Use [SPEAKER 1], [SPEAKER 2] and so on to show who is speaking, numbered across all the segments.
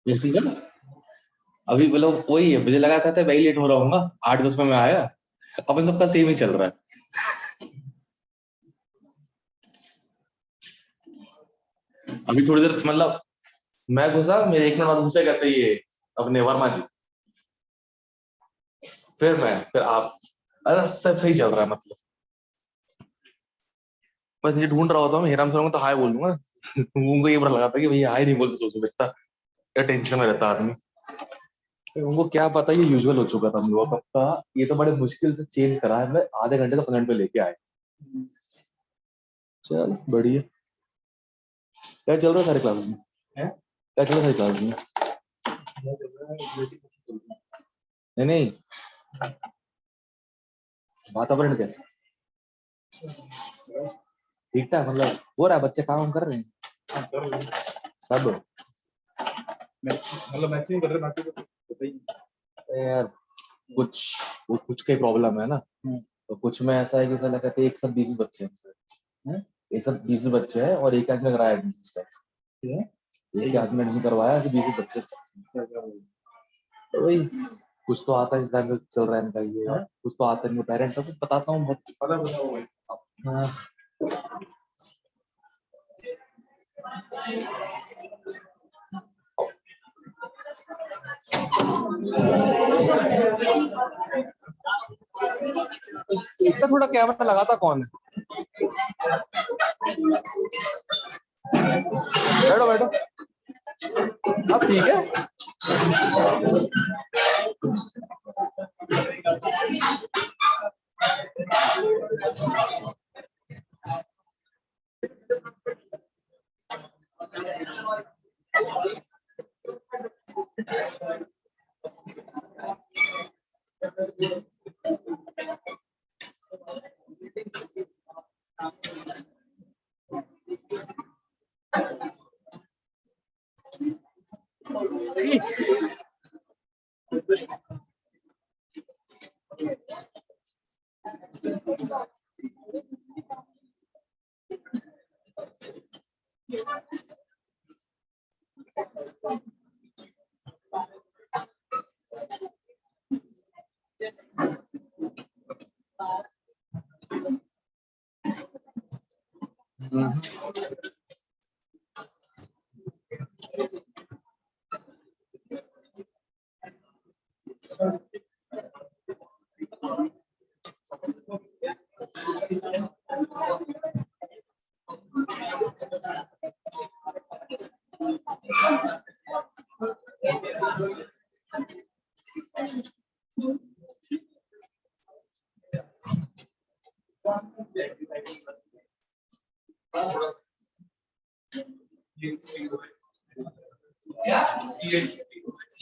[SPEAKER 1] Decision अभी मतलब वही है, मुझे लगा था वही लेट हो रहा हूँ 8-10 में मैं आया, अपन सबका सेम ही चल रहा है। अभी थोड़ी देर मतलब मैं घुसा, मेरे 1 मिनट बाद घुसे कहते ये अपने वर्मा जी, फिर आप, अरे सब सही चल रहा है मतलब। बस ये ढूंढ रहा होता हूँ हेराम सर तो हाय बोल दूंगा। उनको ये बुरा लगा था कि भैया हाय नहीं बोलते, सोचो बेटा क्या टेंशन में रहता आदमी। उनको क्या पता ये यूजुअल हो चुका था हम लोगों का। ये तो बड़े मुश्किल से चेंज करा है, मैं आधे घंटे से 15 मिनट पे लेके आए। चल बढ़िया। क्या चल रहा है सारे क्लासेस में? क्या चल रहा है सारी क्लासेस में? नहीं नहीं, वातावरण कैसा? ठीक ठाक मतलब हो रहा है, बच्चे काम कर रहे हैं सब? मतलब मैक्सिमम कर रहे हैं, बाकी तो पता ही नहीं यार। कुछ कुछ का प्रॉब्लम है ना, तो कुछ में ऐसा है कि साला कहते हैं एक सब 20 बच्चे हैं, ये सब 20 बच्चे हैं और एक आदमी ने कराया एडमिशन है, एक आदमी ने एडमिशन करवाया ऐसे 20 बच्चे। तो वही कुछ तो आता है टाइम चल रहा है इनका ये, कुछ तो आता है पेरेंट्स सब कुछ बताता हूँ बहुत। हाँ। इतना थोड़ा कैमरा लगाता कौन है? बैठो बैठो, अब ठीक है।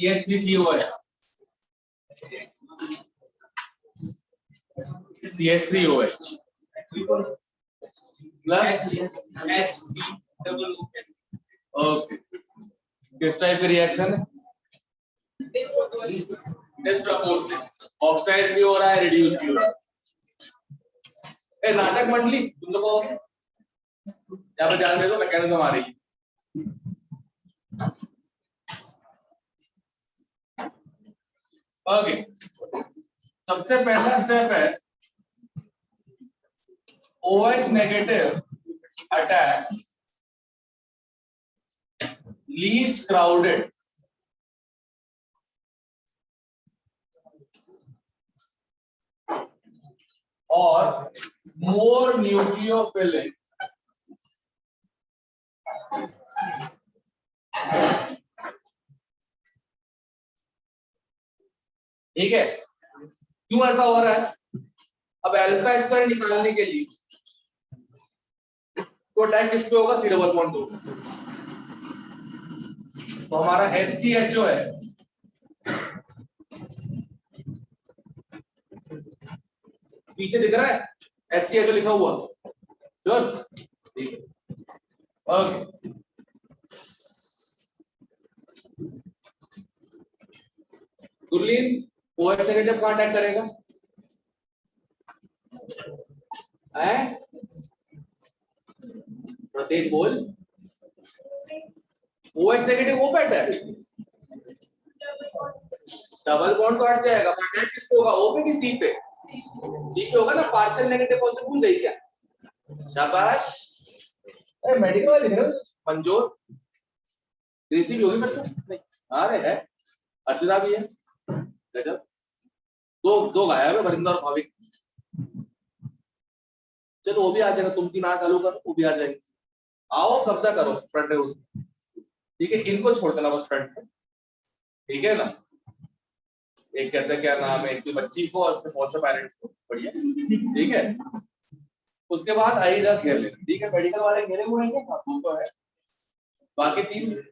[SPEAKER 1] CH3CO है, CH3OH प्लस HC ओके। किस टाइप का रिएक्शन है? डिस्प्रपोर्शनेट, ऑक्साइड भी हो रहा है, रिड्यूस भी हो रहा है। नाटक मंडली तुम लोग को यहाँ पे ध्यान दे दो, मैकेनिज्म आ रही है। ओके, सबसे पहला स्टेप है OH negative attack least crowded और मोर न्यूक्लियोफिलिक ठीक है। क्यों ऐसा हो रहा है? अब अल्फा स्क्वायर निकालने के लिए तो अटैक किस पे होगा? C double bond 2। तो हमारा HCH जो है पीछे दिख रहा है, HCH जो लिखा हुआ श्योर, ठीक है। ओके, गुरलीन OH नेगेटिव कहां अटैक करेगा? है प्रतीक बोल। OH नेगेटिव वो पे अटैक डबल बॉन्ड तो हट जाएगा, पर अटैक किसको होगा? ओ पे कि सी पे? सी पे होगा ना। पार्शियल नेगेटिव पॉजिटिव भूल गई क्या? शाबाश। अरे मेडिकल वाले दिख मंजूर कृषि भी होगी मेरे से। हाँ रे है, अर्चिता भी है। गजब। दो गायब है, वरिंदर और भाविक। चलो वो भी आ जाएगा, तुम तीन आ चालू करो, वो भी आ जाएगी। आओ कब्जा करो फ्रंट रोज, ठीक है। इनको छोड़ देना बस फ्रंट में, ठीक है ना। एक कहते हैं क्या नाम है, एक की बच्ची को और उसके फॉस्टर पेरेंट्स को, बढ़िया, ठीक है। उसके बाद आई जा घेर लेना, ठीक है। मेडिकल वाले घेरे हुए हैं, हाँ तो है। बाकी तीन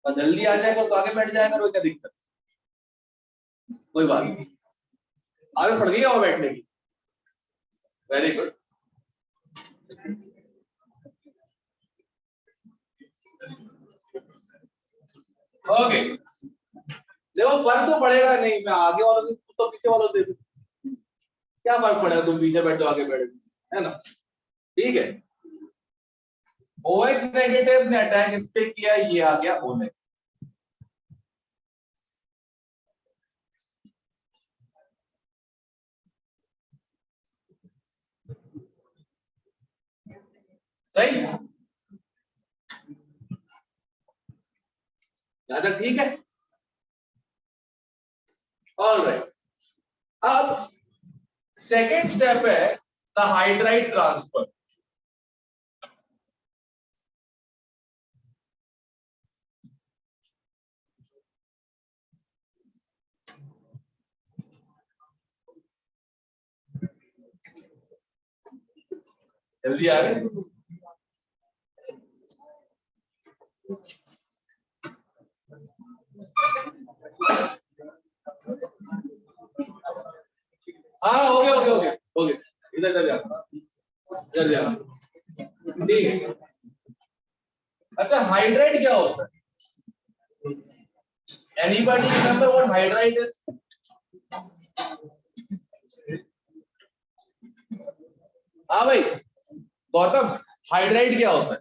[SPEAKER 1] और जल्दी आ जाएगा तो आगे बैठ जाएगा, कोई क्या दिक्कत, कोई बात नहीं। आगे पड़ गई वहां बैठने की, वेरी गुड। ओके, देखो फर्क तो पड़ेगा नहीं, मैं आगे वालों से तो पीछे वालों से क्या फर्क पड़ेगा, तुम पीछे बैठो आगे बैठो, है ना, ठीक है। OX नेगेटिव ने अटैक इस पे किया, ये आ गया O नेगेटिव। सही, यहां तक ठीक है। ऑलराइट, अब सेकेंड स्टेप है द हाइड्राइड ट्रांसफर। जल्दी आ रहे, हाँ हो गया हो गया हो गया हो गया, इधर इधर जाना, इधर जाना, ठीक है। अच्छा हाइड्राइड क्या होता है? Anybody remember what hydride is? हाँ भाई गौतम, हाइड्राइड क्या होता है?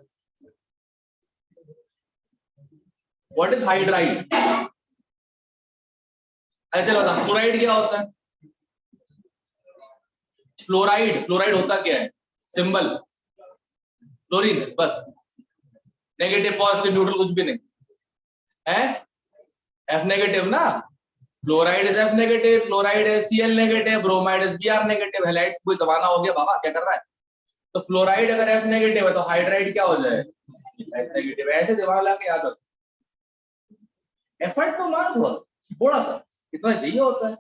[SPEAKER 1] What is hydride? अच्छा बता, फ्लोराइड क्या होता है? फ्लोराइड, फ्लोराइड होता क्या है? सिंबल फ्लोरीन, बस। नेगेटिव पॉजिटिव न्यूट्रल कुछ भी नहीं है, एफ नेगेटिव ना। Fluoride is F negative, chloride is Cl negative, bromide is Br negative. Halides कोई जमाना हो गया बाबा, क्या कर रहा है? तो फ्लोराइड अगर एफ नेगेटिव है तो हाइड्राइड क्या हो जाए? F negative. ऐसे दिमाग लगा के याद रख, एफर्ट तो मान थोड़ा सा, इतना चाहिए होता है।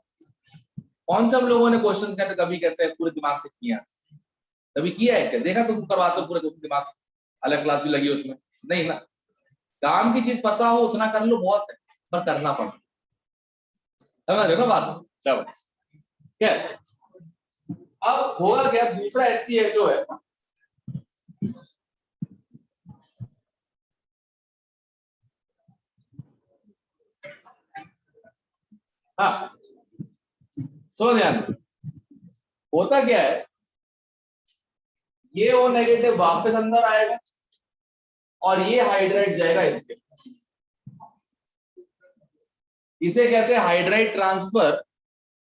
[SPEAKER 1] कौन सब लोगों ने क्वेश्चंस कहते कभी कहते हैं पूरे दिमाग से किया, कभी किया है क्या? देखा तुम करवाते हो पूरे दिमाग से, अलग क्लास भी लगी उसमें? नहीं ना। काम की चीज पता हो उतना कर लो, बहुत है, पर करना पड़ता, समझ रहे हो ना बात? चलो क्या अब होगा क्या, दूसरा HCl जो है, हाँ सुनो ध्यान से, होता क्या है, ये O नेगेटिव वापस अंदर आएगा और ये हाइड्राइड जाएगा इसके, इसे कहते हैं हाइड्राइड ट्रांसफर।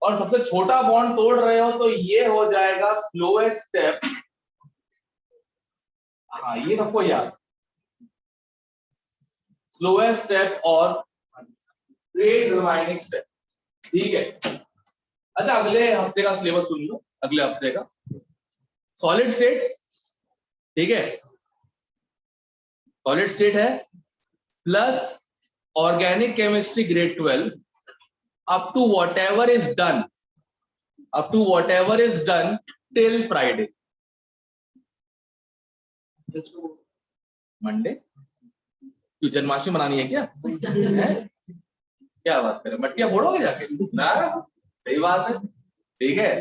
[SPEAKER 1] और सबसे छोटा बॉन्ड तोड़ रहे हो तो ये हो जाएगा स्लोएस्ट स्टेप। हाँ ये सबको याद, स्लोएस्ट स्टेप और रेट रिमाइनिंग स्टेप, ठीक है। अच्छा अगले हफ्ते का सिलेबस सुन लो, अगले हफ्ते का सॉलिड स्टेट, ठीक है। सॉलिड स्टेट है plus organic chemistry grade 12 up to whatever is done, up to whatever is done till Friday. Monday क्यों, जन्माष्टमी मनानी है क्या? है? क्या बात करें, मटकियां फोड़ोगे जाके ना? सही बात है, ठीक है।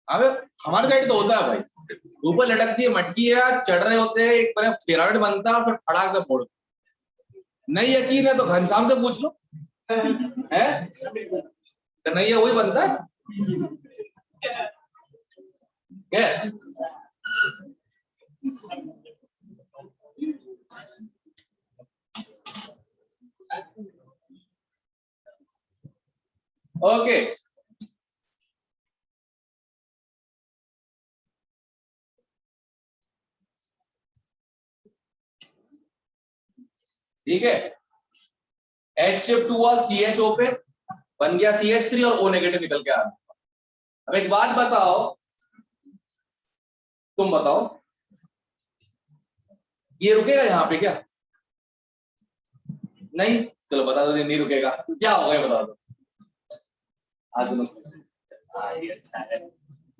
[SPEAKER 1] अब हमारे साइड तो होता है भाई, ऊपर लटकती है मटकी है, चढ़ रहे होते हैं, एक तरफ पिरामिड बनता है और फिर फटाक से फोड़। नहीं यकीन है तो घनश्याम से पूछ लो, है तो नहीं है वही बनता है क्या? ओके ठीक है, H शिफ्ट हुआ CHO पे, बन गया CH3 और O नेगेटिव निकल के आ रहा। अब एक बात बताओ, तुम बताओ ये रुकेगा यहाँ पे क्या? नहीं, चलो बता दो नहीं रुकेगा, क्या होगा ये बता दो। आज दोनों अच्छा है,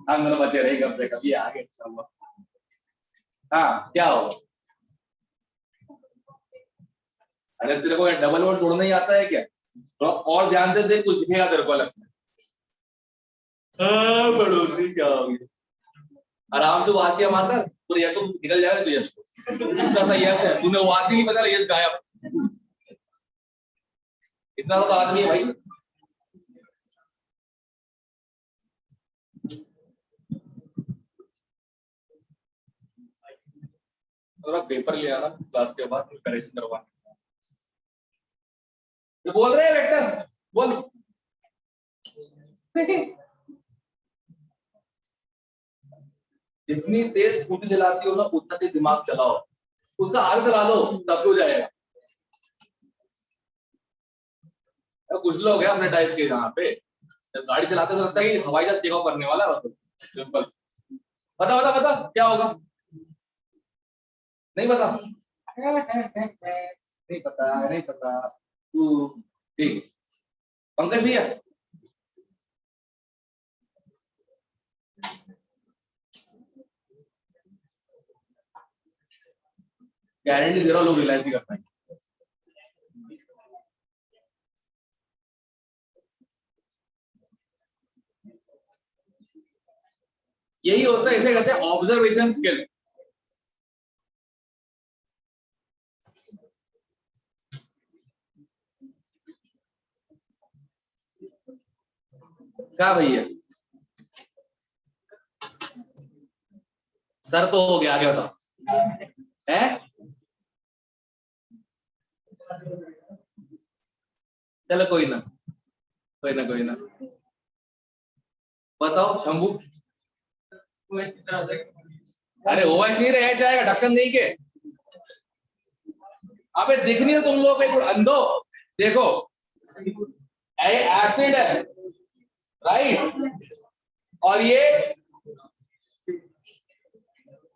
[SPEAKER 1] हम दोनों बचे रहे कम से कम, ये आगे अच्छा हुआ। हाँ क्या होगा? अरे तेरे को डबल वर्ड तोड़ना ही आता है क्या? तो और ध्यान से देख, कुछ दिखेगा तेरे को अलग से। पड़ोसी क्या हो गया? आराम से वासिया मारकर पूरे यश को निकल जाएगा, तो यश को इतना सा यश है, तूने वासी नहीं पता, यश गायब। इतना तो आदमी है भाई। थोड़ा पेपर ले आना क्लास के बाद, करेक्शन करवा। ये बोल रहे हैं वेक्टर, बोल। जितनी तेज स्कूटी चलाती हो ना, उतना तेज दिमाग चलाओ, उसका आग चला लो तब हो जाएगा। कुछ लोग हैं अपने टाइप के, यहाँ पे गाड़ी चलाते तो लगता है कि हवाई जहाज टेक ऑफ करने वाला है। सिंपल। बता बता बता क्या होगा? नहीं पता? नहीं पता, नहीं पता तू। ठीक, पंकज भैया गारंटी दे रहा हूं, लोग रियलाइज नहीं कर पाएंगे। यही होता है, इसे कहते हैं ऑब्जर्वेशन स्किल। क्या भैया? सर तो हो गया, आगे बताओ। है चलो कोई ना, कोई ना, कोई ना। बताओ शंभू। अरे ओएस नहीं रह जाएगा, ढक्कन नहीं के। अबे दिख नहीं है तुम लोग को, अंधो देखो, एसिड है राइट, और ये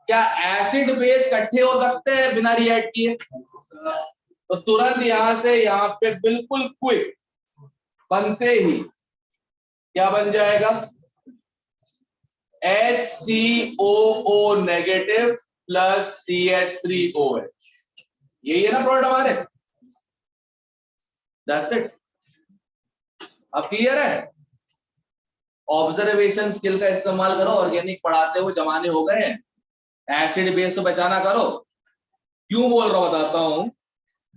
[SPEAKER 1] क्या एसिड बेस इकट्ठे हो सकते हैं बिना रिएक्ट किए? तो तुरंत यहां से यहाँ पे बिल्कुल क्विक बनते ही क्या बन जाएगा? HCOO negative plus CH3OH। यही है ना प्रोडक्ट हमारे? That's it. अब क्लियर है? ऑब्जर्वेशन स्किल का इस्तेमाल करो, ऑर्गेनिक पढ़ाते हुए जमाने हो गए हैं, एसिड बेस तो पहचाना करो। क्यों बोल रहा हूं बताता हूं।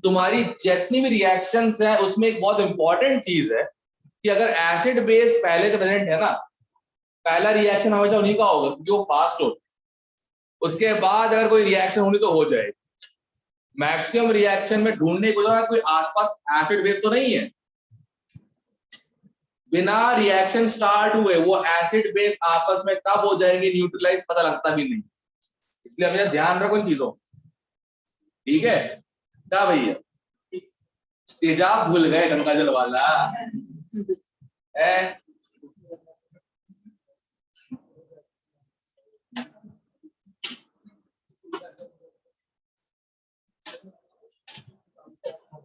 [SPEAKER 1] तुम्हारी जितनी भी रिएक्शंस है उसमें एक बहुत इंपॉर्टेंट चीज है कि अगर एसिड बेस पहले से प्रेजेंट है ना, पहला रिएक्शन हमेशा उन्हीं का होगा क्योंकि वो फास्ट हो। उसके बाद अगर कोई रिएक्शन होनी तो हो जाए। मैक्सिमम रिएक्शन में ढूंढने को कोई आसपास एसिड बेस तो नहीं है, बिना रिएक्शन स्टार्ट हुए वो एसिड बेस आपस में कब हो जाएंगे न्यूट्रलाइज, पता लगता भी नहीं। इसलिए हमेशा ध्यान रखो इन चीजों, ठीक है? क्या भैया तेजाब भूल गए गंगा जल वाला है?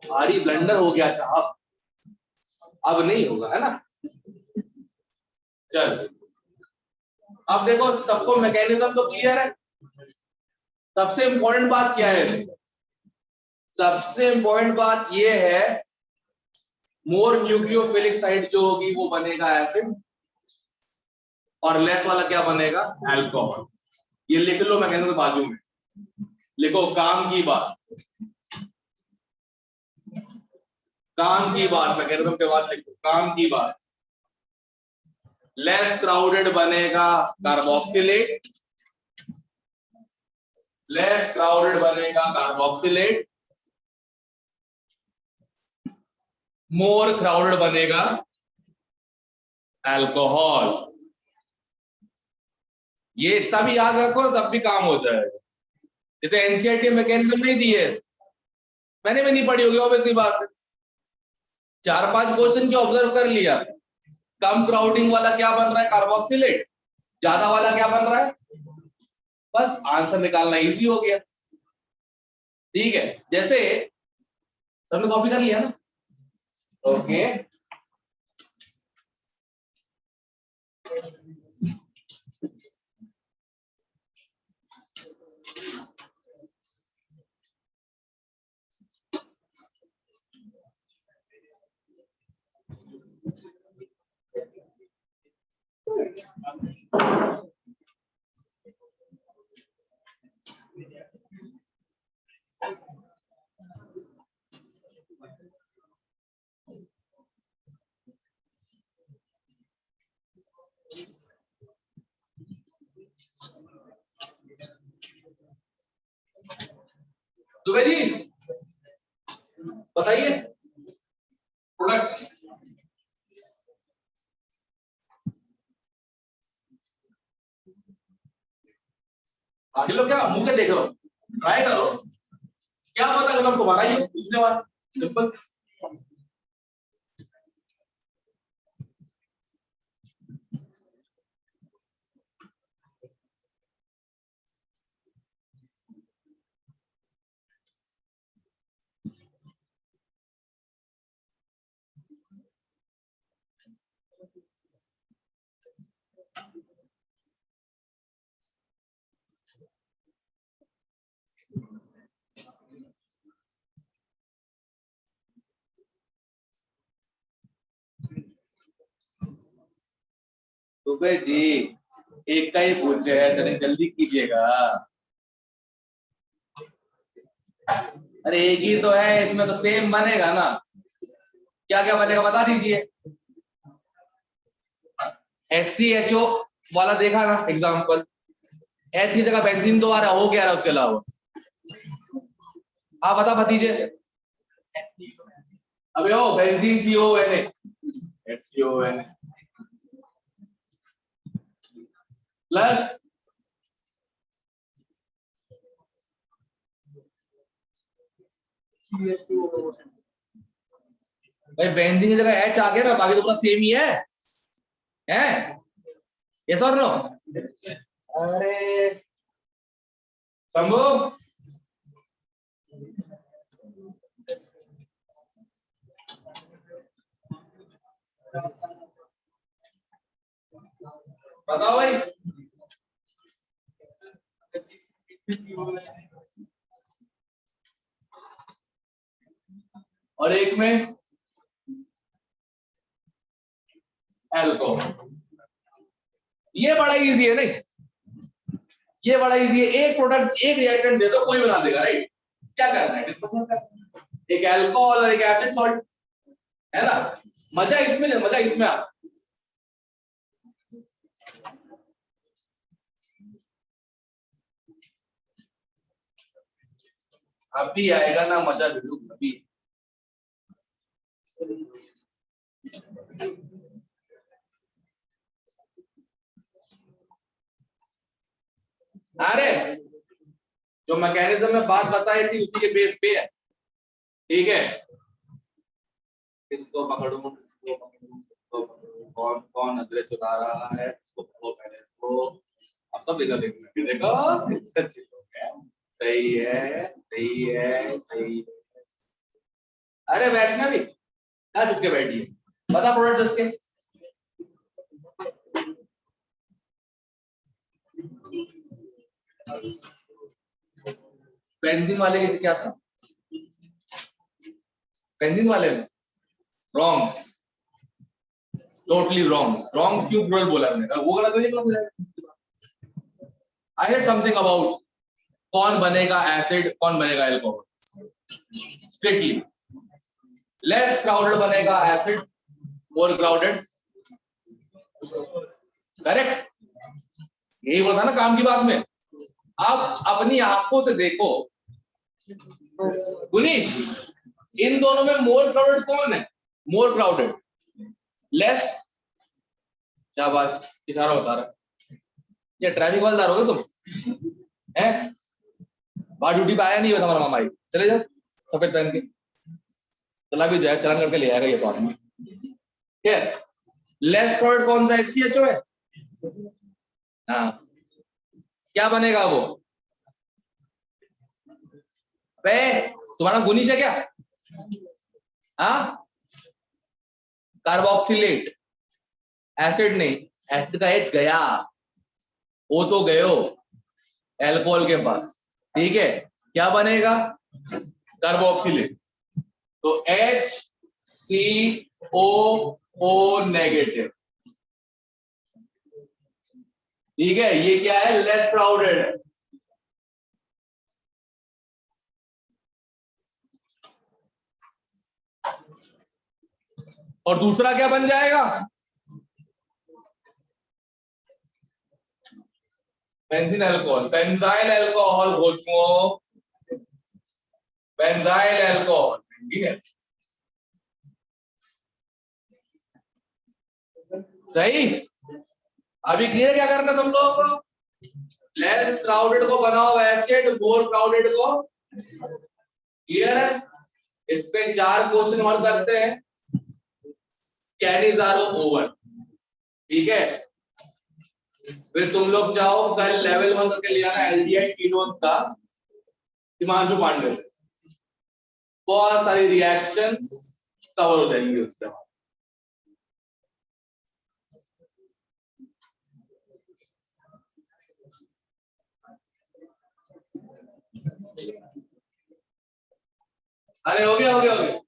[SPEAKER 1] भारी ब्लंडर हो गया साहब, अब नहीं होगा, है ना? चल अब देखो, सबको मैकेनिज्म तो क्लियर है। सबसे इंपॉर्टेंट बात क्या है? सबसे इंपॉर्टेंट बात ये है, मोर न्यूक्लियोफिलिक साइड जो होगी वो बनेगा एसिड, और लेस वाला क्या बनेगा? अल्कोहल। ये लिख लो मैकेनिज्म बाजू में, लिखो काम की बात, काम की बात, मैकेनिज्म के बाद लिखो काम की बात। लेस क्राउडेड बनेगा कार्बोक्सिलेट, लेस क्राउडेड बनेगा कार्बोक्सिलेट, मोर क्राउडेड बनेगा
[SPEAKER 2] अल्कोहल। ये इतना भी याद रखो तब भी काम हो जाएगा। जैसे एनसीईआरटी मैकेनिज्म नहीं दी है, मैंने भी नहीं पढ़ी होगी ऑब्वियसली बात है। 4-5 क्वेश्चन के ऑब्जर्व कर लिया। कम क्राउडिंग वाला क्या बन रहा है, कार्बोक्सिलेट। ज्यादा वाला क्या बन रहा है, बस आंसर निकालना इजी हो गया। ठीक है, जैसे सबने कॉपी कर लिया ना, ओके। दुबे जी बताइए प्रोडक्ट्स। आगे लोग क्या मुंह से देख रहे हो, ट्राई करो, क्या पता अगर आपको बनाइए दूसरे बार। सिंपल। दुबे जी एक का ही पूछे है, जरा जल्दी कीजिएगा। अरे एक ही तो है, इसमें तो सेम बनेगा ना। क्या क्या बनेगा बता दीजिए। HCHO वाला देखा ना एग्जाम्पल, H की जगह बेंजीन तो आ रहा, हो क्या रहा उसके अलावा, आप बता भतीजे। अबे ओ बेंजीन CONA, HCONA प्लस भाई बेंजीन की जगह H आ गया ना, बाकी तो पूरा सेम ही है यस और नो। अरे शंभू बताओ भाई। और एक में अल्कोहल। ये बड़ा इजी है नहीं, ये बड़ा इजी है। एक प्रोडक्ट एक रिएक्टेंट दे दो, कोई बना देगा, राइट। क्या करना है, डिस्कशन करना है। एक अल्कोहल और एक एसिड सॉल्ट, है ना। मजा इसमें नहीं, मजा इसमें आ। अभी आएगा ना मजा, वीडियो अभी। अरे जो मैकेनिज्म में बात बताई थी उसी के बेस पे है, ठीक है। इसको पकड़ूं, इसको पकड़ूं, इसको पकड़ूं, कौन कौन नजरे चुरा रहा है, इसको पकड़ो पहले इसको। अब सब देखो देखो देखो, सच्ची लोग है। सही है सही है सही है। अरे वैष्णवी क्या चुप के बैठी है, बता प्रोडक्ट जिसके। बेंजीन वाले के क्या था, बेंजीन वाले में रॉन्ग्स, टोटली रॉन्ग्स। रॉन्ग्स क्यों प्लुरल बोला मैंने, वो गलत नहीं बोला। आई हेड समथिंग अबाउट कौन बनेगा एसिड कौन बनेगा अल्कोहल। स्ट्रिक्टली लेस क्राउडेड बनेगा एसिड, मोर क्राउडेड, करेक्ट। यही बोला था ना काम की बात में। आप अपनी आंखों से देखो गुनीश, इन दोनों में मोर क्राउडेड कौन है, मोर क्राउडेड, लेस शाबाश, इशारा होता रहा। ये ट्रैफिक वाले दारोगे तुम हैं? बाहर ड्यूटी पे आया नहीं होता हमारा मामा ही, चले जाओ सफेद पहन के, चला भी जाए, चलान करके ले आएगा ये तो आदमी। ठीक है, लेस क्राउडेड कौन सा HCHO है? हाँ, क्या बनेगा वो? बे तुम्हारा गुनिश है क्या? हाँ, कार्बोक्सिलेट, एसिड नहीं, एसिड का H गया, वो तो गयो एल्कोहल के पास। ठीक है, क्या बनेगा? कार्बोक्सिलेट, तो HCOO नेगेटिव। ठीक है, ये क्या है? लेस क्राउडेड है। और दूसरा क्या बन जाएगा? बेंजीन अल्कोहल, बेंजाइल अल्कोहल बोचमो, बेंजाइल अल्कोहल। ठीक है, सही। अभी क्लियर क्या करना तुम लोगों को? लेस क्राउडेड को बनाओ एसिड, मोर क्राउडेड को। क्लियर है? इस पे 4 क्वेश्चन और करते हैं, कैरीज आर ओवर। ठीक है, फिर तुम लोग जाओ कल लेवल 1 करके लिया ना एल्डिहाइड कीटोन्स का, हिमांशु पांडे से, बहुत सारी रिएक्शन कवर हो जाएंगी उससे। अरे हो गया हो गया हो गया।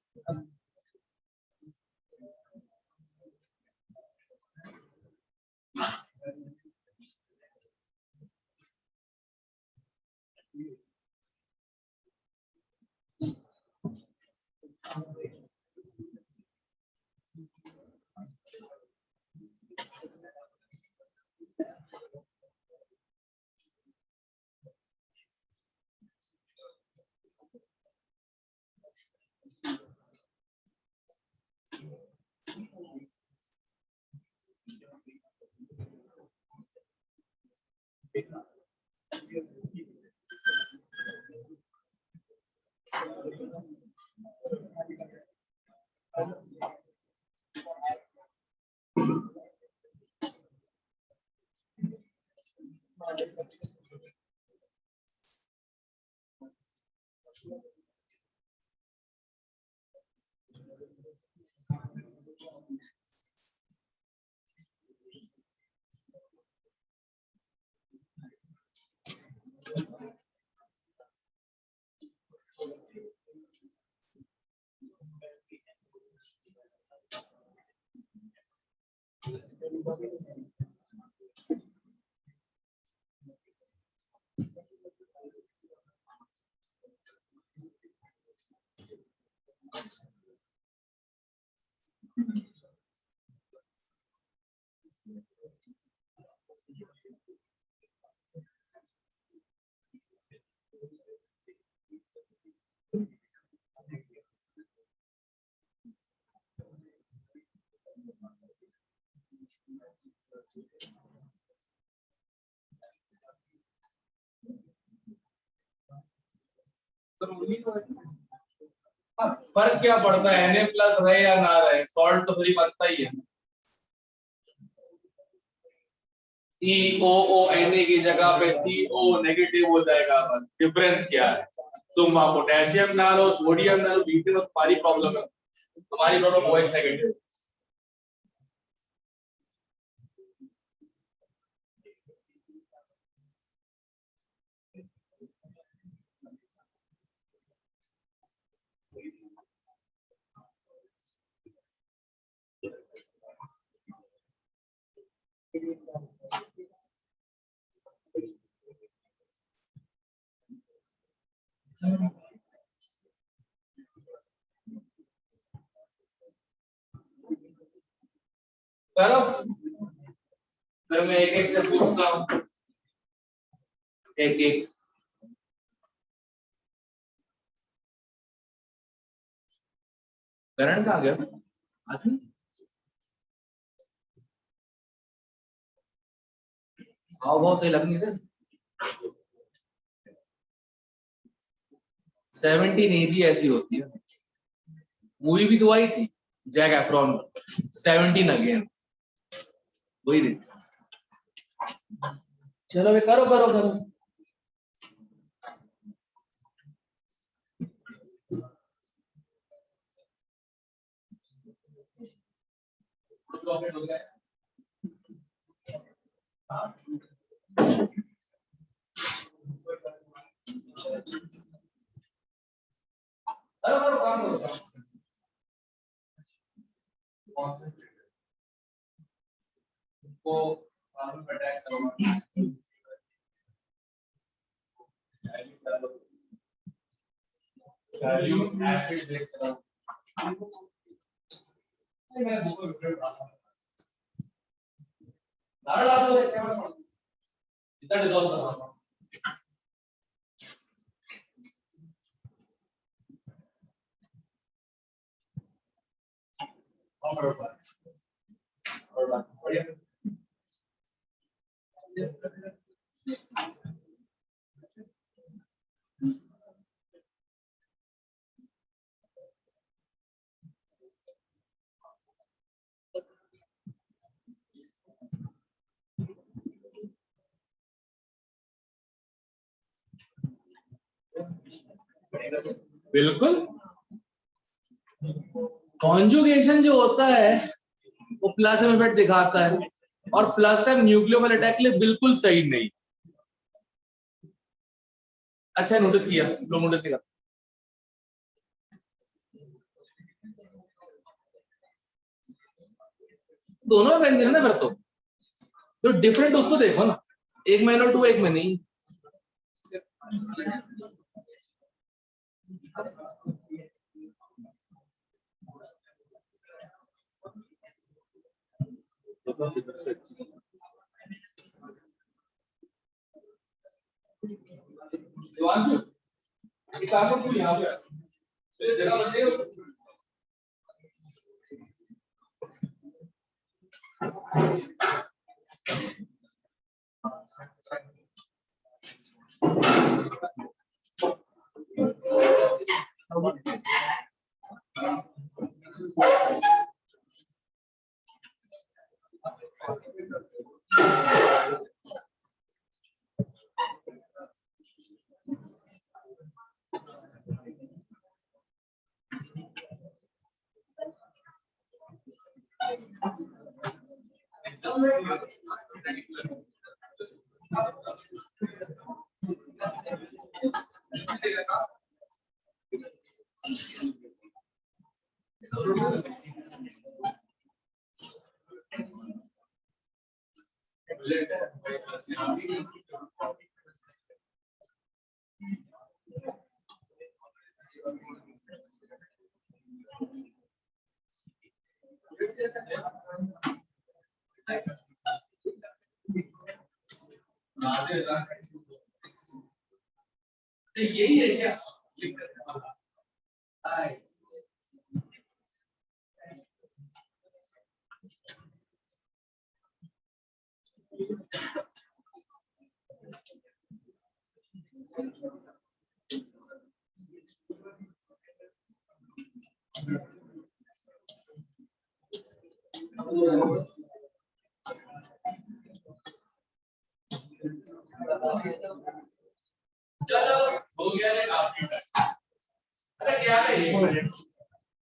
[SPEAKER 2] अब फर्क क्या पड़ता है, Na+ रहे या ना रहे, सॉल्ट तो फिर बनता ही है। COONA की जगह पे CO नेगेटिव हो जाएगा, बस डिफरेंस क्या है? तुम वहां पोटेशियम डालो, सोडियम डालो, बीच में तुम्हारी प्रॉब्लम है, तुम्हारी प्रॉब्लम OH नेगेटिव। करो, फिर मैं एक एक से पूछता हूँ, एक एक। करण कहाँ गया आज? हाव भाव सही लग नहीं थे। 17 एजी ऐसी होती है। मूवी भी तो आई थी जैक एफ्रॉन 17 अगेन, वही थी। चलो वे करो करो करो। प्रॉफिट हो गया। करो करो काम करो काम। को काम पे अटैक करो। वैल्यू एसिड बेस करो। मैं बुक में विकेट डालता हूं। डाल दो कैमरा पर। इतना डिसॉल्व करना। और बढ़िया। बिल्कुल कॉन्जुगेशन जो होता है वो प्लस एम इफेक्ट दिखाता है, और प्लस एम न्यूक्लियोफाइल अटैक के लिए बिल्कुल सही नहीं। अच्छा नोटिस किया, लोग नोटिस किया। दोनों बेंजीन है ना फिर तो डिफरेंट उसको देखो ना, एक में NO2 एक में नहीं। किताबों को यहाँ पे जगह बचे यही है क्या? चलो हो गया रे काफी। अरे क्या है ये?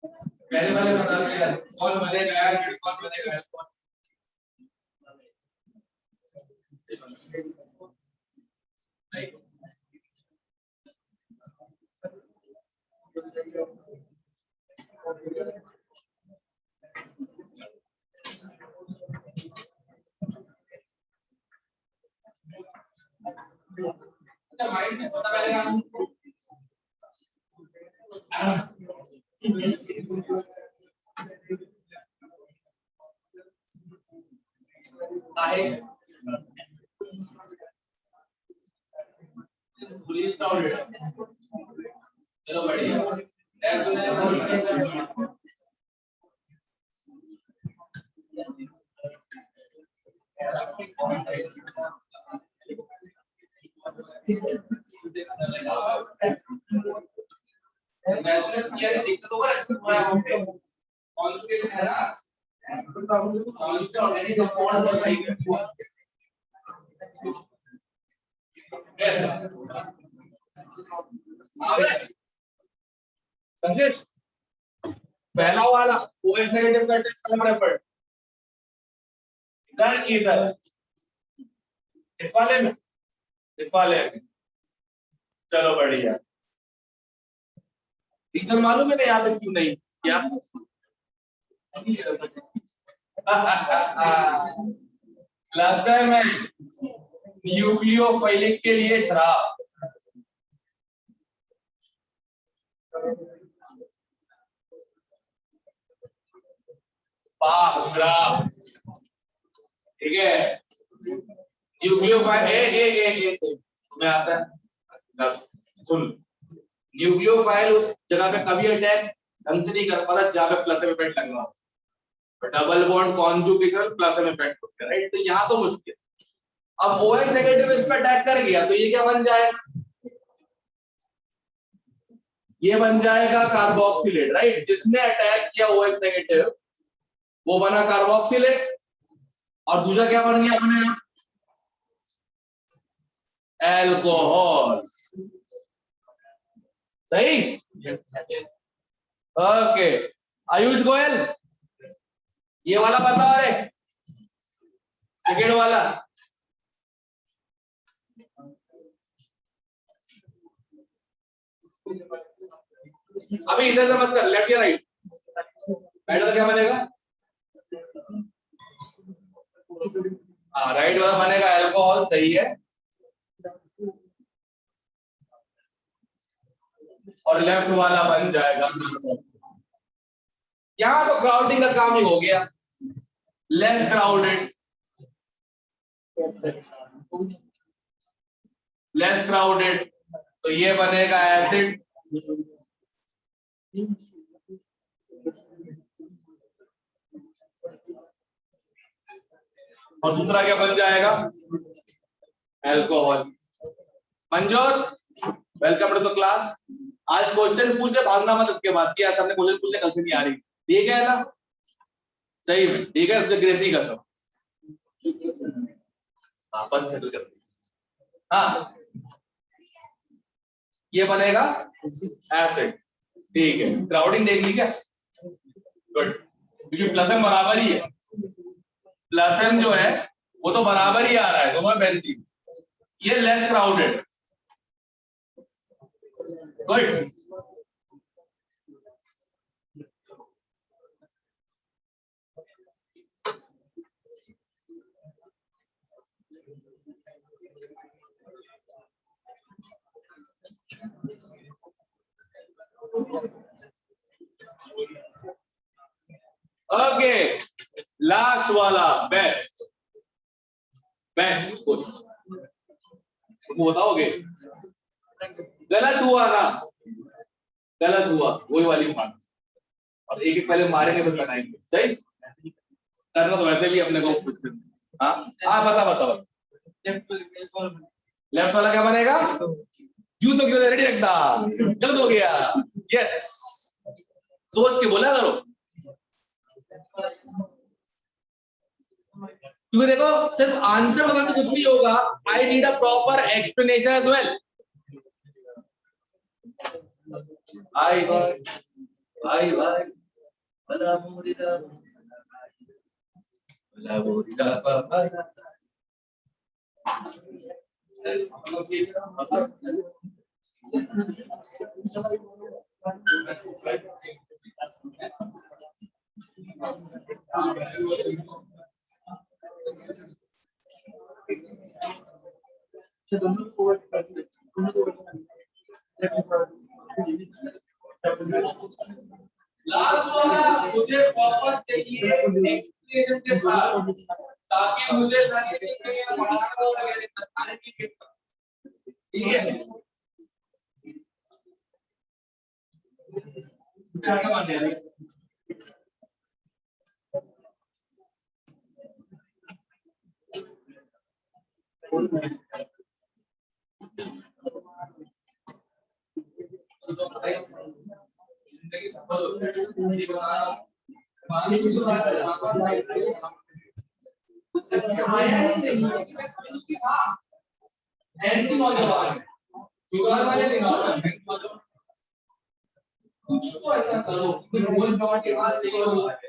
[SPEAKER 2] पहले वाले बता दो यार, कौन बनेगा, कौन बनेगा? अच्छा माइंड में पता लगेगा। पुलिस चलो बढ़िया। दिक्कत होगा कॉन्जुगेशन है ना, ऑर्गेनिक कंपाउंड संशेष पहला वाला OH नेगेटिव का टेस्ट करना पड़ इधर इधर इस वाले में चलो बढ़िया। रीजन मालूम है ना यहाँ पे क्यों नहीं क्या? प्लस में न्यूक्लियोफाइलिक के लिए श्राप, पाप श्राप, ठीक है। न्यूक्लियोफाइल में आता है, सुन, न्यूक्लियोफाइल उस जगह पे कभी अटैक ढंग से नहीं कर पाता जहाँ पे प्लस में इफेक्ट लग रहा हो, डबल बॉन्ड कॉन्जुगेशन प्लस में इफेक्ट होता है, राइट। तो यहाँ तो मुश्किल। अब OH नेगेटिव इस पे अटैक कर गया तो ये क्या बन जाएगा? ये बन जाएगा कार्बोक्सिलेट, राइट। जिसने अटैक किया OH नेगेटिव वो बना कार्बोक्सिलेट, और दूसरा क्या बन गया अपने यहाँ? एल्कोहल, सही। ओके आयुष गोयल, ये वाला बता रहे सेकेंड वाला, अभी इधर से मत कर, लेफ्ट या राइट, राइट वाला क्या बनेगा? हाँ राइट वाला बनेगा अल्कोहल, सही है। और लेफ्ट वाला बन जाएगा, यहां तो क्राउडिंग का काम ही हो गया, लेस क्राउडेड, तो ये बनेगा एसिड, और दूसरा क्या बन जाएगा? अल्कोहल। मंजोर वेलकम टू द क्लास। आज क्वेश्चन पूछे भागना मत इसके बाद कि ऐसा हमने क्वेश्चन पूछे कल से नहीं आ रही, ठीक है ना? सही में ठीक है, तो ग्रेसी का सब अपन सेटल कर, हाँ ये बनेगा एसिड, ठीक है। क्राउडिंग देख ली क्या? गुड, क्योंकि प्लस एम बराबर ही है, प्लस एम जो है वो तो बराबर ही आ रहा है दोनों बेंजीन, ये less crowded, good. Okay last वाला बेस्ट क्वेश्चन, तुम बताओगे? गलत हुआ ना, गलत हुआ वही वाली बात, और एक एक पहले मारेंगे फिर बनाएंगे, सही करना तो वैसे भी अपने को कुछ। हाँ हाँ बता लेफ्ट वाला क्या बनेगा? जू तो क्यों रेडी रखता, गलत हो गया, यस सोच के बोला करो, क्योंकि देखो सिर्फ आंसर बता तो कुछ नहीं होगा, I need a proper explanation as well. आई भाई बला मुरीदा पापा, लास्ट वाला मुझे प्रॉपर चाहिए एक्सप्लेनेशन के साथ, ताकि मुझे लगे कि ये पढ़ाना हो लगे बताने की, ठीक है? क्या मान लिया जिंदगी सफल हो ये बता रहा हूं पानी की बात है आया ही नहीं मैं बोलूं कि हां एंटी नौजवान जुगाड़ वाले नहीं नौजवान कुछ तो ऐसा करो कि बोल जमा के हाथ से हो जाए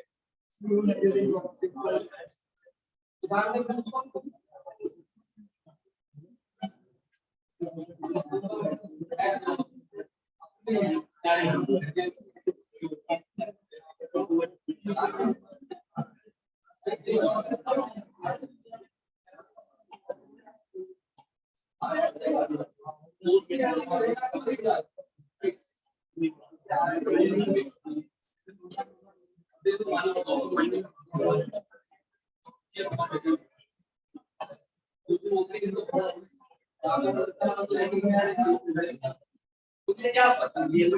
[SPEAKER 2] मुझे क्या पता ये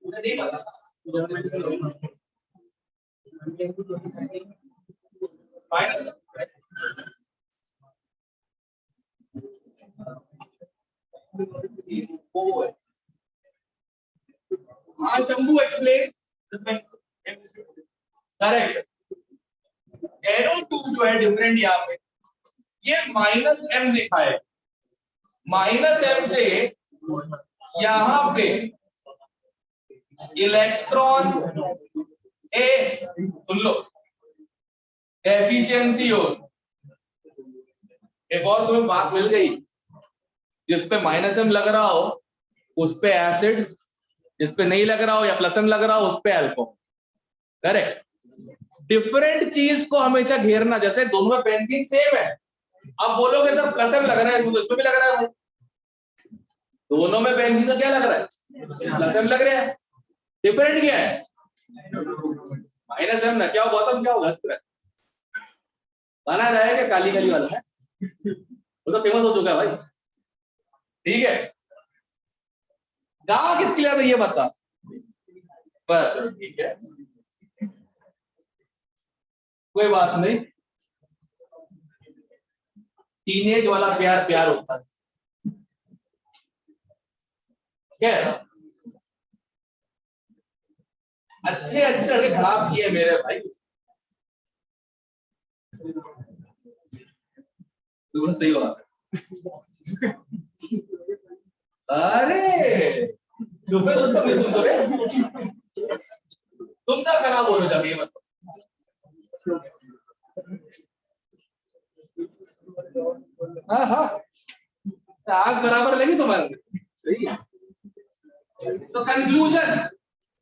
[SPEAKER 2] मुझे नहीं पता माइनस हाँ शंभू एक्सप्लेन करेक्ट एरो 2 जो है डिफरेंट यहाँ पे ये -m लिखा है -m से यहाँ पे इलेक्ट्रॉन ए सुन लो एफिशिएंसी हो एक और तुम्हें बात मिल गई जिस पे -m लग रहा हो उस पे एसिड जिस पे नहीं लग रहा हो या +m लग रहा हो उस पे अल्कोहल करेक्ट डिफरेंट चीज को हमेशा घेरना जैसे दोनों में बेंजीन सेम है अब बोलोगे सर +m लग रहा है उसमें भी लग रहा है दोनों में बेंजीन तो क्या लग रहा है +m लग रहा है डिफरेंट क्या है -m ना क्या हो गौतम क्या होगा गाना रहा है क्या काली काली वाला है वो तो फेमस हो चुका है भाई ठीक है गा किसके लिए ये बता पर ठीक है कोई बात नहीं टीनेज वाला प्यार प्यार होता है क्या अच्छे अच्छे लड़के खराब किए मेरे भाई तुम सही बात अरे तुम तो खराब हो रहे जब ये मत हाँ हाँ आग बराबर लगी तुम्हारे सही है तो कंक्लूजन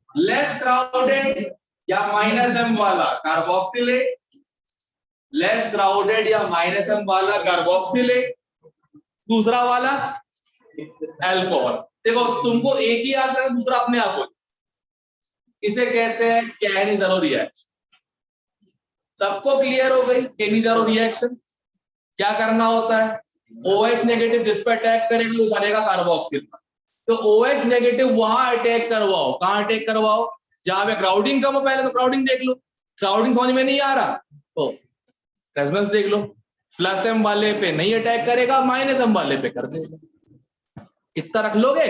[SPEAKER 2] लेस क्राउडेड या -m वाला कार्बोक्सिलेट लेस क्राउडेड या -m वाला कार्बोक्सिलेट दूसरा वाला अल्कोहल देखो तुमको एक ही याद रखना दूसरा अपने आप हो इसे कहते हैं कैनिज़रो रिएक्शन सबको क्लियर हो गई कैनिज़रो रिएक्शन क्या करना होता है OH नेगेटिव जिस पर अटैक करेगा वो बनेगा कार्बोक्सिल तो OH नेगेटिव वहां अटैक करवाओ कहां अटैक करवाओ जहां पे क्राउडिंग कम हो पहले तो क्राउडिंग देख लो क्राउडिंग समझ में नहीं आ रहा तो रेजोनेंस देख लो +m वाले पे नहीं अटैक करेगा -m वाले पे कर देगा इतना रख लोगे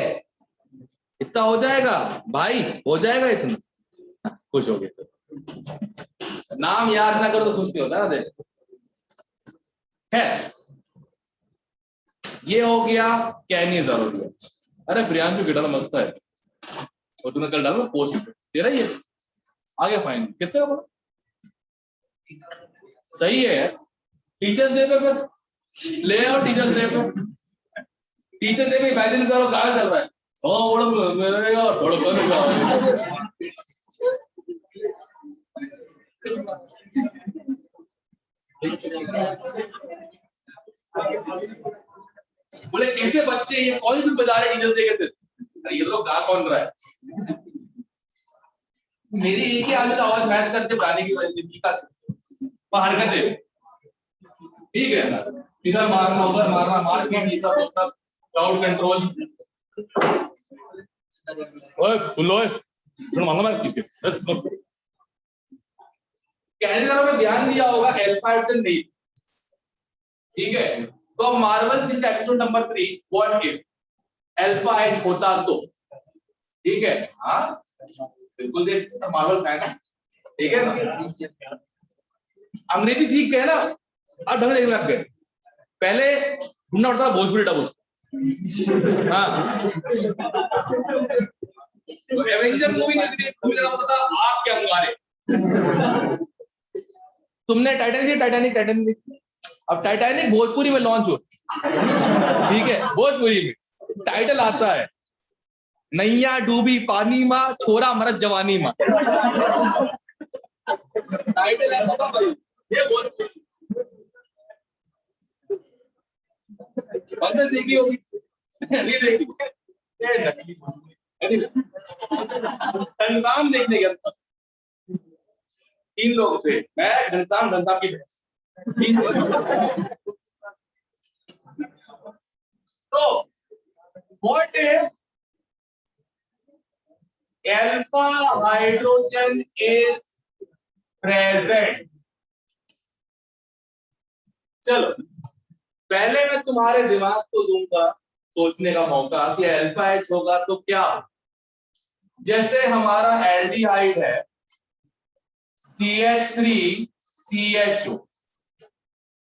[SPEAKER 2] इतना हो जाएगा भाई हो जाएगा इतना खुश हो गए तो नाम याद ना करो तो खुश नहीं होता ना देख है ये हो गया कैनिज़रो रिएक्शन अरे प्रियांशु गिटार मस्त है और तूने कल डाला पोस्ट तेरा ही है आगे फाइन कितने का बोला सही है यार टीचर्स डे पे फिर ले आओ टीचर्स डे पे टीचर्स डे पे इमेजिन करो गाना चल रहा है हाँ बड़ा मेरे यार थोड़ा कम बोले कैसे बच्चे ये कौन सी बजा रहे टीचर्स डे के दिन अरे ये लोग गा कौन रहा है मेरी एक ही आवाज मैच करके गाने की जिंदगी का हरकतें ठीक है ना इधर मारना उधर मारना मारपीट ये सब क्राउड कंट्रोल ओए सुन लो सुन मानो मैं किसके कैनिज़रो में ध्यान दिया होगा अल्फा एटम नहीं ठीक है तो मार्वल्स इस episode number 3 what if alpha H होता तो, ठीक है। हाँ बिल्कुल, देख मार्वल फैन है, ठीक है ना। अंग्रेजी सीख गए ना, अब ढंग देखने लग गए। पहले ढूंढना पड़ता था भोजपुरी डब उसको। हाँ तो एवेंजर मूवी देखने मुझे पता था आप क्या अंगारे। तुमने टाइटैनिक देखी? अब टाइटैनिक भोजपुरी में लॉन्च हो, ठीक है, भोजपुरी में टाइटल आता है नैया डूबी पानी माँ छोरा मरद जवानी माँ। टाइटल ऐसा था ये भोजपुरी देखी होगी, नहीं देखी? घनश्याम देखने गया था, 3 लोग थे, मैं घनश्याम की भैंस। तो what if alpha hydrogen is present? चलो पहले मैं तुम्हारे दिमाग को दूंगा सोचने का मौका कि अल्फा एच होगा तो क्या। जैसे हमारा एल्डिहाइड है CH3CHO,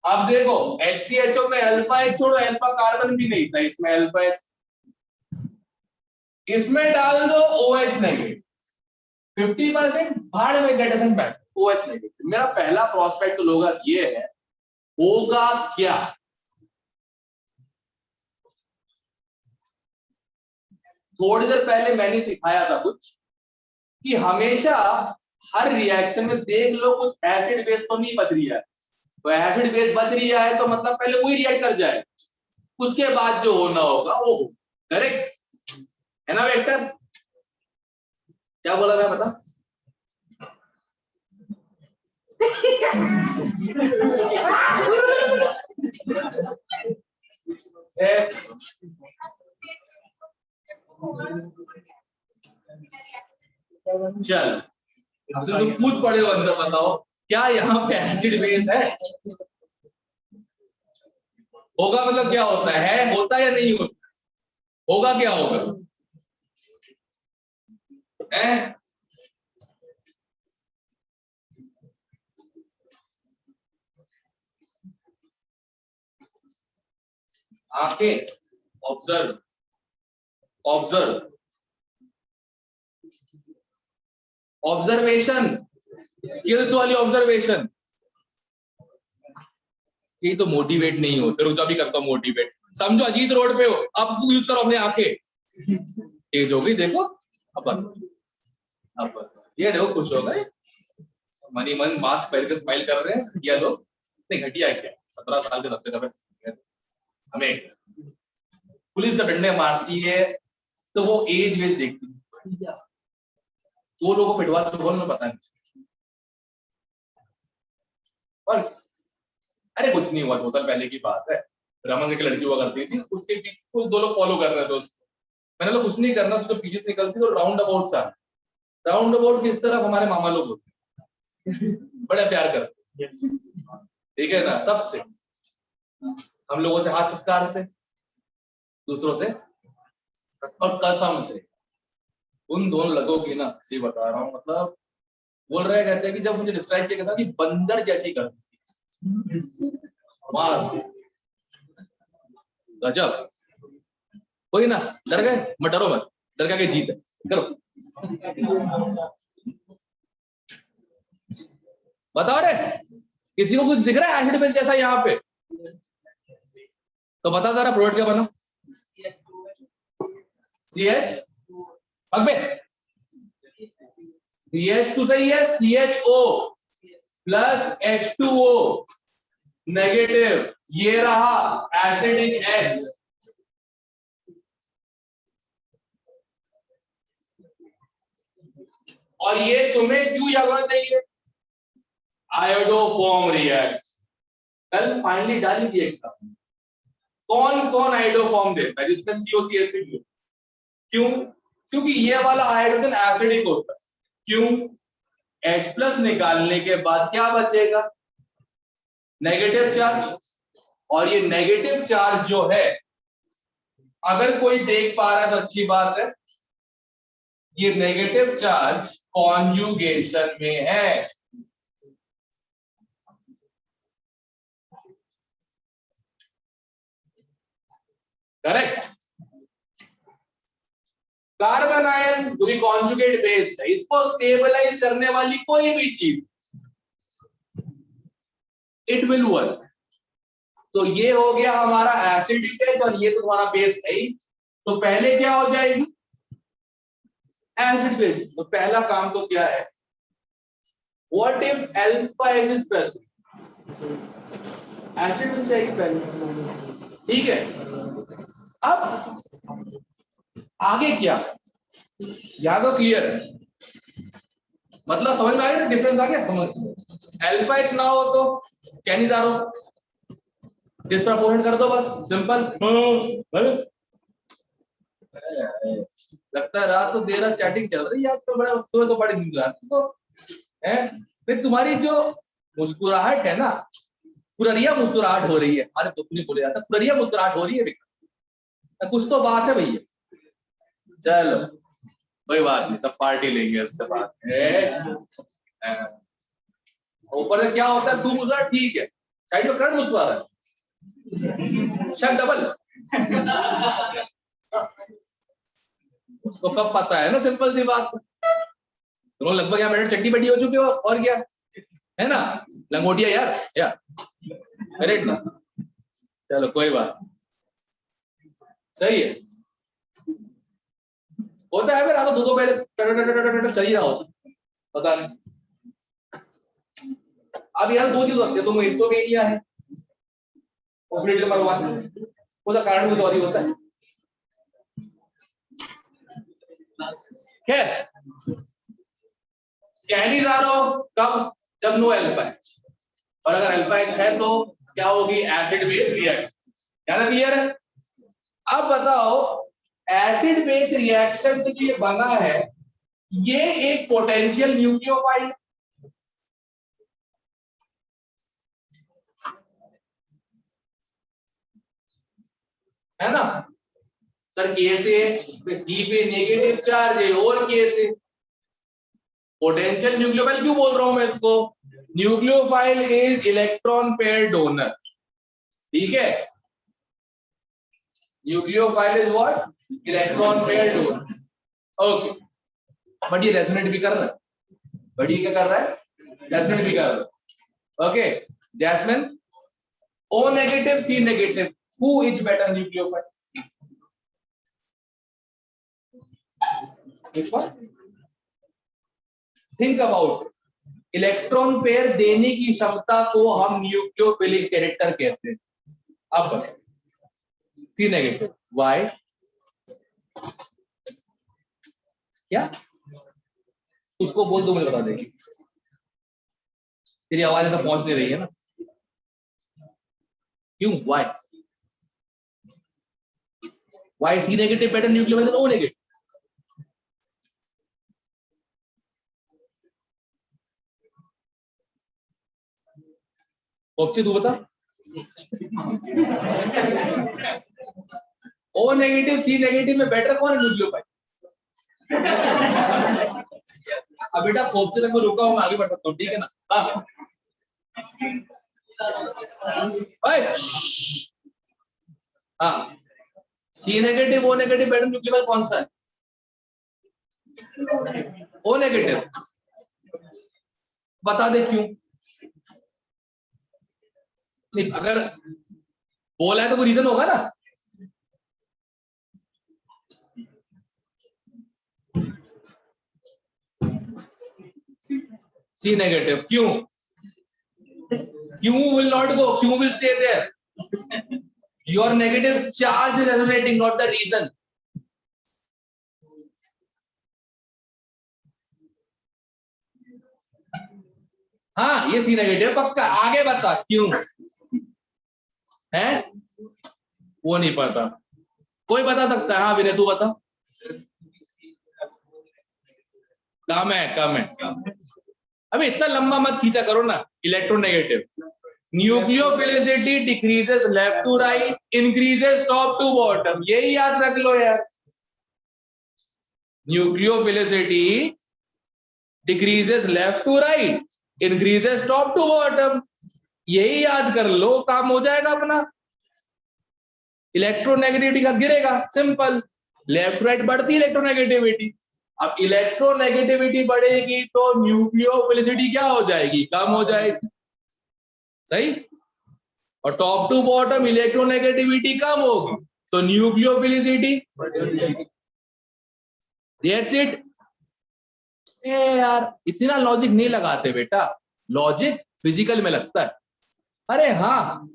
[SPEAKER 2] अब देखो HCHO में अल्फा एच छोड़ो, अल्फा कार्बन भी नहीं था इसमें, अल्फा एच इसमें डाल दो OH नेगेटिव, 50% भाड़ में जेटसन बैक, OH नेगेटिव। मेरा पहला प्रोस्पेक्ट होगा ये है, होगा क्या? थोड़ी देर पहले मैंने सिखाया था कुछ कि हमेशा हर रिएक्शन में देख लो कुछ एसिड बेस तो नहीं बच रही है, तो एसिड बेस बच रही है तो मतलब पहले वही रिएक्ट कर जाए, उसके बाद जो होना होगा वो हो। करेक्ट है ना वेक्टर? क्या बोला था बता? चल तुम पूछ पड़े हो अंदर, बताओ क्या यहाँ पे एसिड बेस है? होगा मतलब क्या होता है, होता या नहीं होता? होगा क्या होगा है? आंखें ऑब्जर्व, ऑब्जर्व, ऑब्जर्वेशन, स्किल्स वाली ऑब्जर्वेशन। ये तो मोटिवेट नहीं हो, फिर भी करता हूँ मोटिवेट। समझो अजीत रोड पे हो, अब यूज करो अपने आंखें, तेज हो गई देखो। अब ये देखो खुश हो गए, मनी मन मास्क पहन के स्माइल कर रहे हैं ये लोग। नहीं घटिया क्या, 17 साल के धब्बे धब्बे हमें पुलिस जब डंडे मारती है तो वो एज वेज देखती है, 2 लोगों को पिटवा चुका उन्हें पता नहीं। और अरे कुछ नहीं हुआ, 2 साल पहले की बात है, रमन की लड़की हुआ करती थी, उसके पीछे कुछ 2 लोग फॉलो कर रहे थे उसको। मैंने बोला कुछ नहीं करना, तो पीछे से निकलती तो राउंड अबाउट सा, राउंड अबाउट किस तरफ हमारे मामा लोग होते बड़े प्यार करते, ठीक है ना, सबसे, हम लोगों से हाथ सत्कार से, दूसरों से, और कसम से उन दोनों लोगों की ना, सही बता रहा हूँ, मतलब बोल रहे कहते हैं कि जब मुझे डिस्क्राइब किया था कि बंदर जैसी करती थी, गजब। कोई ना, डर गए मत, डरो मत, डर के जीत है, करो। बताओ रे, किसी को कुछ दिख रहा है एसिड बेस जैसा यहाँ पे? तो बता जरा प्रोडक्ट क्या बना? CH अबे CH2 सही है, CHO प्लस H2O नेगेटिव, ये रहा एसिडिक H। और ये तुम्हें क्यों याद होना चाहिए? आयोडोफॉर्म रिएक्ट्स, कल फाइनली डाल ही दिया एग्जाम। कौन कौन आयोडोफॉर्म देता है जिसमें COCH3? क्यों? क्योंकि ये वाला हाइड्रोजन एसिडिक होता है। क्यों? H प्लस निकालने के बाद क्या बचेगा? नेगेटिव चार्ज, और ये नेगेटिव चार्ज जो है अगर कोई देख पा रहा है तो अच्छी बात है, ये नेगेटिव चार्ज कॉन्जुगेशन में है। करेक्ट। कार्बन आयन पूरी कॉन्जुगेट बेस्ड है, इसको स्टेबलाइज करने वाली कोई भी चीज इट विल वर्क। तो ये हो गया हमारा एसिडिक बेस और ये तो तुम्हारा बेस है ही, तो पहले क्या हो जाएगी एसिड बेस। तो पहला काम तो क्या है, what if alpha is present, acid बन जाएगी पहले, ठीक है। अब आगे क्या, या तो क्लियर है, मतलब समझ में आ गया, डिफरेंस आ गया समझ। अल्फा एच ना हो तो कैनिस आ रहा हो, डिस्प्रपोर्शनेट कर दो बस, सिंपल। लगता है रात तो देर रात चैटिंग चल रही है आज तो, बड़ा सुबह तो बड़ी नींद आती तो है। फिर तुम्हारी जो मुस्कुराहट है ना, पुररिया मुस्कुराहट हो रही है, अरे दुख नहीं बोले जाता, पुररिया मुस्कुराहट हो रही है, कुछ तो बात है भैया। चलो कोई बात नहीं, सब पार्टी लेंगे उससे बात है। ऊपर से क्या होता है, तू मुस्कुरा ठीक है, साइड में करंट मुस्कुरा रहा है, शायद डबल। उसको कब पता है ना, सिंपल सी बात। तुम लोग लगभग 1 मिनट चट्टी बट्टी हो चुके हो, और क्या है ना, लंगोटिया यार करेक्ट ना। चलो कोई बात, सही है, होता है। फिर रात को पहले चल ही रहा होता, पता नहीं। अब यार दो चीज होती है, तुम इंसोमेनिया है ऑपरेटर नंबर 1, उसका कारण कुछ और ही होता है। खैर कैनिस आ रहा हो कब, जब नो अल्फा एच, और अगर अल्फा एच है तो क्या होगी, एसिड बेस रिएक्शन। क्या क्लियर है। अब बताओ एसिड बेस रिएक्शन से जो ये बना है, ये एक पोटेंशियल न्यूक्लियोफाइल है ना सर, कैसे सी पे नेगेटिव चार्ज है, और कैसे पोटेंशियल न्यूक्लियोफाइल क्यों बोल रहा हूं मैं इसको, nucleophile is electron pair donor, ठीक है। Nucleophile is what, electron pair donor, okay. But ये रेजोनेट भी कर रहा है, बड़ी क्या कर रहा है, रेजोनेट भी कर रहा है, okay. Jasmine, O negative C negative, who is better nucleophile, think about, electron pair देने की क्षमता को हम न्यूक्लियोफिलिक कैरेक्टर कहते हैं। अब C नेगेटिव, वाई, क्या उसको बोल दो, मुझे बता देगी, तेरी आवाज ऐसा पहुंच नहीं रही है ना, क्यों, why C negative better nucleophile than O negative, option तू बता। O नेगेटिव C नेगेटिव में बेटर कौन है न्यूक्लियोफाइल। अब बेटा खोपचे तक मैं रुका हूं, मैं आगे बढ़ सकता हूँ, ठीक है ना। हाँ C negative O negative better nucleophile कौन सा है, O नेगेटिव, बता दे क्यों। नहीं अगर बोला है तो कोई रीजन होगा ना, C नेगेटिव क्यों, क्यों will not go, क्यों will stay there, your negative charge is resonating, not the reason। हाँ ये C नेगेटिव पक्का, आगे बता क्यों है, वो नहीं पता, कोई बता सकता है। हाँ विनय तू बता, कम है। अभी इतना लंबा मत खींचा करो ना, electronegative nucleophilicity decreases left to right, increases top to bottom, यही याद रख लो यार। Nucleophilicity decreases left to right, increases top to bottom, यही याद कर लो, काम हो जाएगा अपना। इलेक्ट्रोनेगेटिविटी का गिरेगा, सिंपल। लेफ्ट राइट बढ़ती इलेक्ट्रोनेगेटिविटी, अब इलेक्ट्रोनेगेटिविटी बढ़ेगी तो न्यूक्लियोफिलिसिटी क्या हो जाएगी, कम हो जाएगी, सही। और टॉप टू बॉटम इलेक्ट्रोनेगेटिविटी कम होगी तो न्यूक्लियोफिलिसिटी, दैट्स इट। यार इतना लॉजिक नहीं लगाते बेटा, लॉजिक फिजिकल में लगता है। अरे हाँ,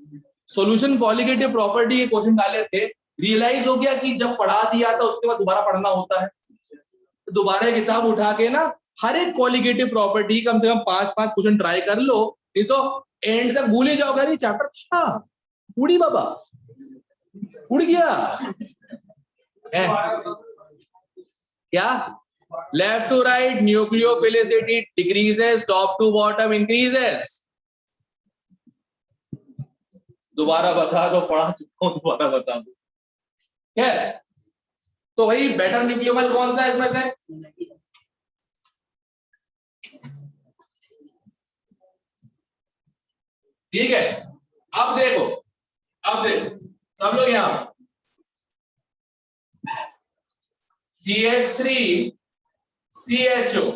[SPEAKER 2] सॉल्यूशन कॉलिगेटिव प्रॉपर्टी के क्वेश्चन डाले थे, रियलाइज हो गया कि जब पढ़ा दिया था उसके बाद दोबारा पढ़ना होता है, तो दोबारा किताब उठा के ना हर एक कॉलिगेटिव प्रॉपर्टी कम से कम 5-5 क्वेश्चन ट्राई कर लो, नहीं तो एंड तक भूल ही जाओगे। अरे चैप्टर था उड़ी बाबा, उड़ गया है क्या। Left to right nucleophilicity decreases, top to bottom increases. दोबारा बता दो, पढ़ा चुका हूं, दोबारा बता दो। क्या तो भाई बेटर न्यूक्लियोफाइल कौन सा है इसमें से? ठीक है, अब देखो, अब देखो सब लोग यहां CH3 CHO,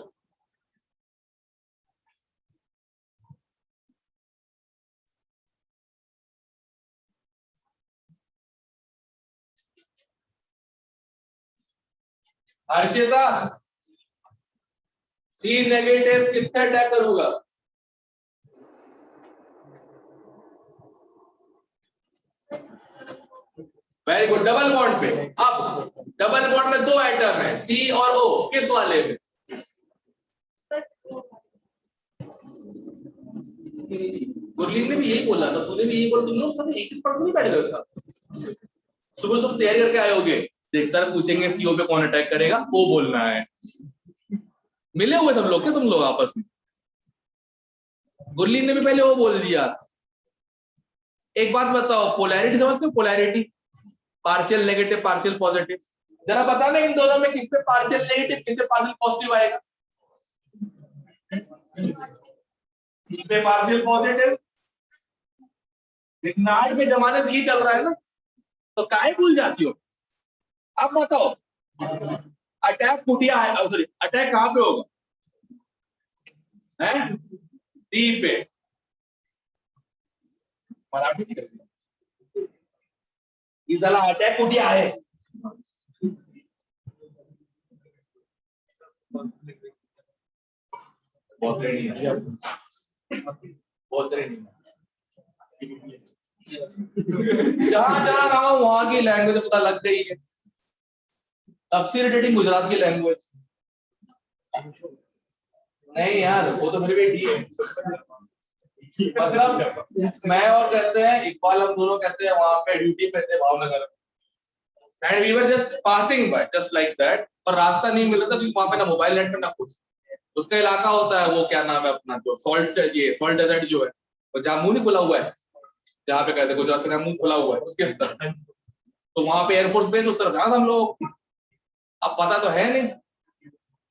[SPEAKER 2] Harshita C negative कितने अटैक करूंगा? वेरी गुड, डबल बॉन्ड पे। अब डबल बॉन्ड में 2 एटम है, C और O, किस वाले में? गुरलीन ने भी यही बोला था, तूने भी यही बोला, तुम लोग सब एक ही स्पॉट में नहीं बैठ गए साथ। सुबह सुबह तैयारी करके आए होगे, देख सर पूछेंगे CO पे कौन अटैक करेगा, वो बोलना है। मिले हुए सब लोग के तुम लोग आपस में? गुरलीन ने भी पहले वो बोल दिया। एक बात बताओ, पोलैरिटी समझते हो? Polarity, partial negative partial positive, जरा बताना इन दोनों में किस पे पार्शियल नेगेटिव किस पे पार्शियल पॉजिटिव आएगा? सी पे पार्शियल पॉजिटिव। लेकिन आज के जमाने से ये चल रहा है ना, तो काहे भूल जाती हो? अब बताओ, अटैक कुटिया है, सॉरी अटैक कहां पे होगा? है डी पे। मराठी की करती इस साला अटैक कुटिया है। बहुत रेडी है, बहुत रेडी है। जहां जहां रहा हूं वहां की लैंग्वेज पता लग गई है। सबसे इरिटेटिंग गुजरात की लैंग्वेज। नहीं यार, वो तो फिर भी ठीक है। मतलब मैं और कहते हैं इकबाल, हम दोनों कहते हैं वहां पे ड्यूटी पे थे Bhavnagar, and we were just passing by just like that, और रास्ता नहीं मिल रहा था क्योंकि वहां पे ना मोबाइल नेट ना कुछ। उसका इलाका होता है वो क्या नाम है अपना, जो सॉल्ट, ये सॉल्ट डेजर्ट जो है, वो जहाँ मुंह नहीं खुला हुआ है, जहाँ पे कहते हैं गुजरात का मुंह खुला हुआ है, उसके तरफ। तो वहां पे एयरफोर्स बेस उस तरफ जाना था हम लोग। अब पता तो है नहीं,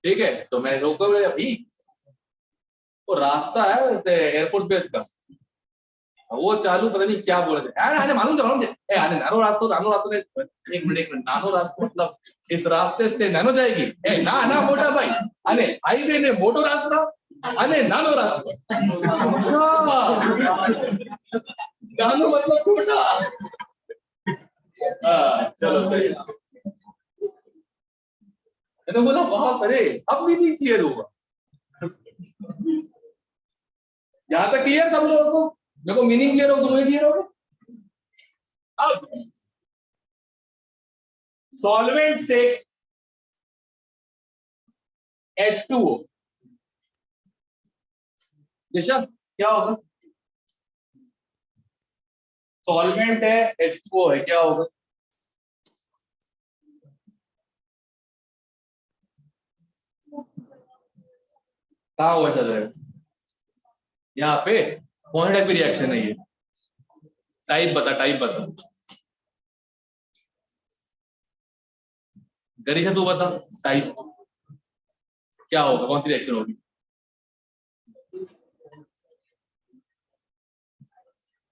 [SPEAKER 2] ठीक है, तो मैं रोको अभी, वो रास्ता है एयरफोर्स बेस का, वो चालू पता नहीं क्या बोल रहे थे, आने मालूम चलो ए आने नानो रास्ता एक मिनट नानो रास्ता मतलब इस रास्ते से नानो जाएगी, ए ना ना मोटा भाई, अने हाईवे ने मोटो रास्ता, अने नानो रास्ता। अच्छा नानो मतलब छोटा। चलो सही है, तो बोलो वहां परे, अब भी नहीं क्लियर होगा। यहाँ तक क्लियर सब लोगों को? देखो मीनिंग क्लियर हो, तुम्हें क्लियर होगा। अब सॉल्वेंट से H2O, दिशा क्या होगा? सॉल्वेंट है, H2O है, क्या होगा? कहाँ हुआ चल रहा है? यहाँ पे कौन सा टाइप की रिएक्शन है ये? टाइप बता। गरीशा तू बता, टाइप क्या होगा, कौन सी रिएक्शन होगी?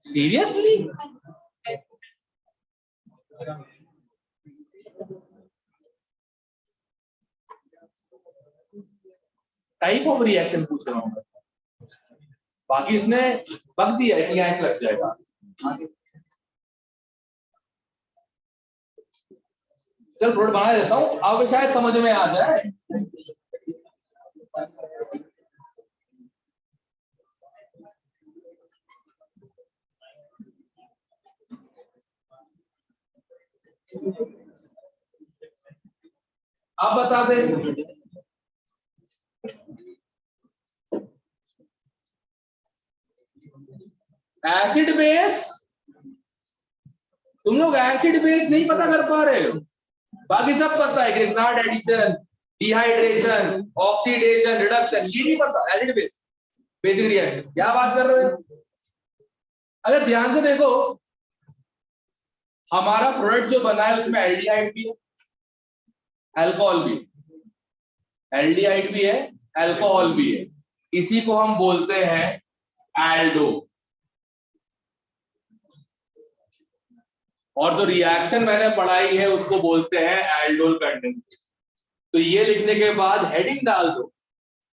[SPEAKER 2] सीरियसली? टाइप ऑफ रिएक्शन पूछ रहा हूँ, बाकी इसने बग दिया है कि ऐसा लग जाएगा। चल प्रोडक्ट बना देता हूँ, अब शायद समझ में आ जाए। आप बता दे। एसिड बेस, तुम लोग एसिड बेस नहीं पता कर पा रहे हो, बाकी सब पता है, Grignard addition, dehydration, oxidation, reduction, ये नहीं पता एसिड बेस बेसिक रिएक्शन। क्या बात कर रहे हो? अगर ध्यान से देखो, हमारा प्रोडक्ट जो बना है उसमें एल्डिहाइड भी है, अल्कोहल भी, एल्डिहाइड भी है, अल्कोहल भी है, इसी को हम बोलते हैं एल्डो। और जो रिएक्शन मैंने पढ़ाई है उसको बोलते हैं एल्डोल कंडेंसेशन। तो ये लिखने के बाद हेडिंग डाल दो,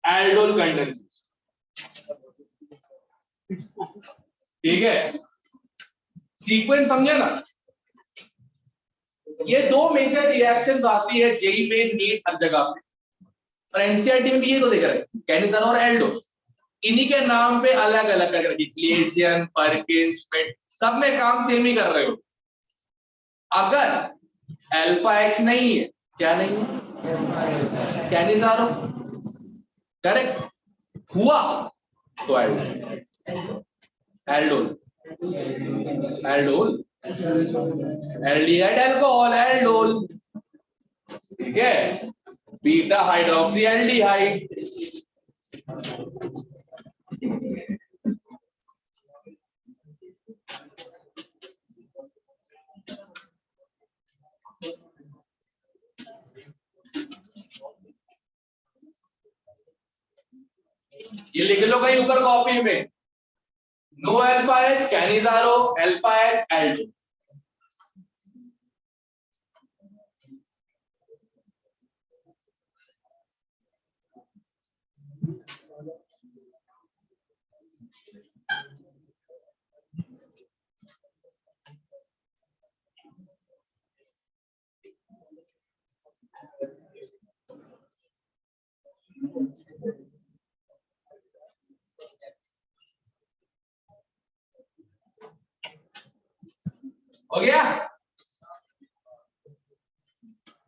[SPEAKER 2] एल्डोल कंडेंसेशन। ठीक है, सीक्वेंस समझे ना? ये दो मेजर रिएक्शंस आती है जेई में, नीट हर जगह पे, और एनसीईआरटी में भी ये तो देख रहे हैं, कैनिसन और एल्डो। इन्हीं के नाम पे अलग अलग कर रखी, क्लेशियन, परकिंस, स्मिथ, सब में काम सेम ही कर रहे हो। अगर अल्फा एक्स नहीं है, क्या नहीं है, कैनिसारो, करेक्ट हुआ तो aldol, aldol, aldehyde alcohol, aldol. ठीक है, बीटा हाइड्रोक्सी एल्डिहाइड। ये लिख लो कहीं ऊपर कॉपी में, no alpha H Cannizzaro, alpha H aldol. हो गया?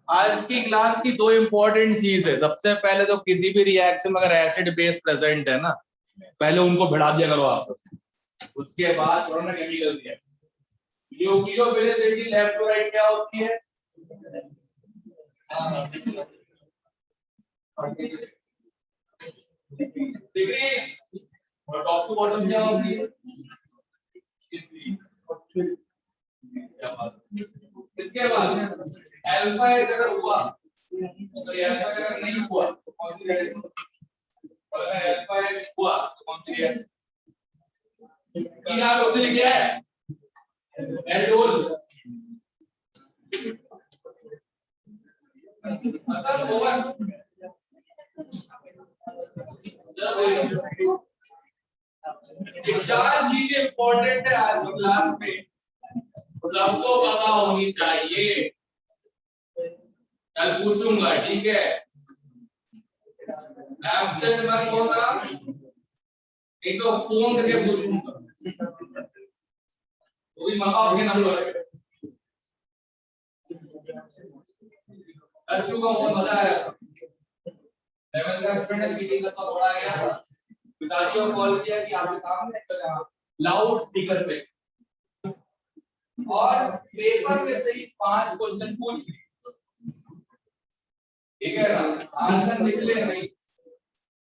[SPEAKER 2] आज की क्लास की दो इंपॉर्टेंट चीज है। सबसे पहले तो किसी भी रिएक्शन में अगर एसिड बेस प्रेजेंट है ना, पहले उनको भिड़ा दिया करो आप। उसके बाद थोड़ा ना केमिकल दिया। न्यूक्लियोफिलिसिटी लेफ्ट टू राइट क्या होती है? डिग्रीज। और टॉप टू बॉटम क्या होती है? इसके बाद अल्फा एच अगर हुआ तो ये अल्फा अगर नहीं हुआ तो कौन सी रिएक्शन? और अगर अल्फा एच हुआ तो कौन सी रिएक्शन? क्या होती है? क्या है? एल्डोल। मतलब ओवर। चार चीजें इंपॉर्टेंट है आज की क्लास में, सबको पता होनी चाहिए। कल पूछूंगा, ठीक है? एब्सेंट मत होना, एक तो फोन करके पूछूंगा, तो भी मकाओ के नंबर कर चुका हूँ, मजा आया। 11th का स्टूडेंट मीटिंग का तो बड़ा गया था, पिताजी को कॉल किया कि आपके सामने लाउड स्पीकर पे, और पेपर में से ही 5 क्वेश्चन पूछ लिए, ठीक है ना? आंसर निकले नहीं,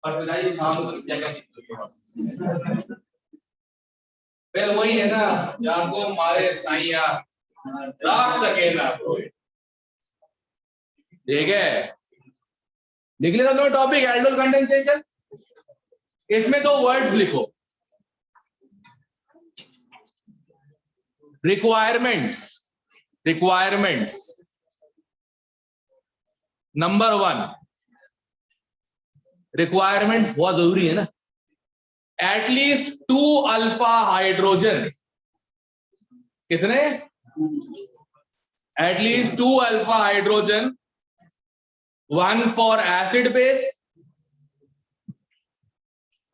[SPEAKER 2] और पिताजी शाम को क्या फिर वही है ना, जाको मारे साइया राख सके ना कोई। ठीक है, लिख लिया सब लोग टॉपिक एल्डोल कंडेंसेशन। इसमें दो वर्ड्स लिखो, रिक्वायरमेंट्स। रिक्वायरमेंट्स नंबर 1, रिक्वायरमेंट्स बहुत जरूरी है ना। एटलीस्ट 2 अल्फा हाइड्रोजन, कितने? At least 2 alpha hydrogen, 1 for acid base,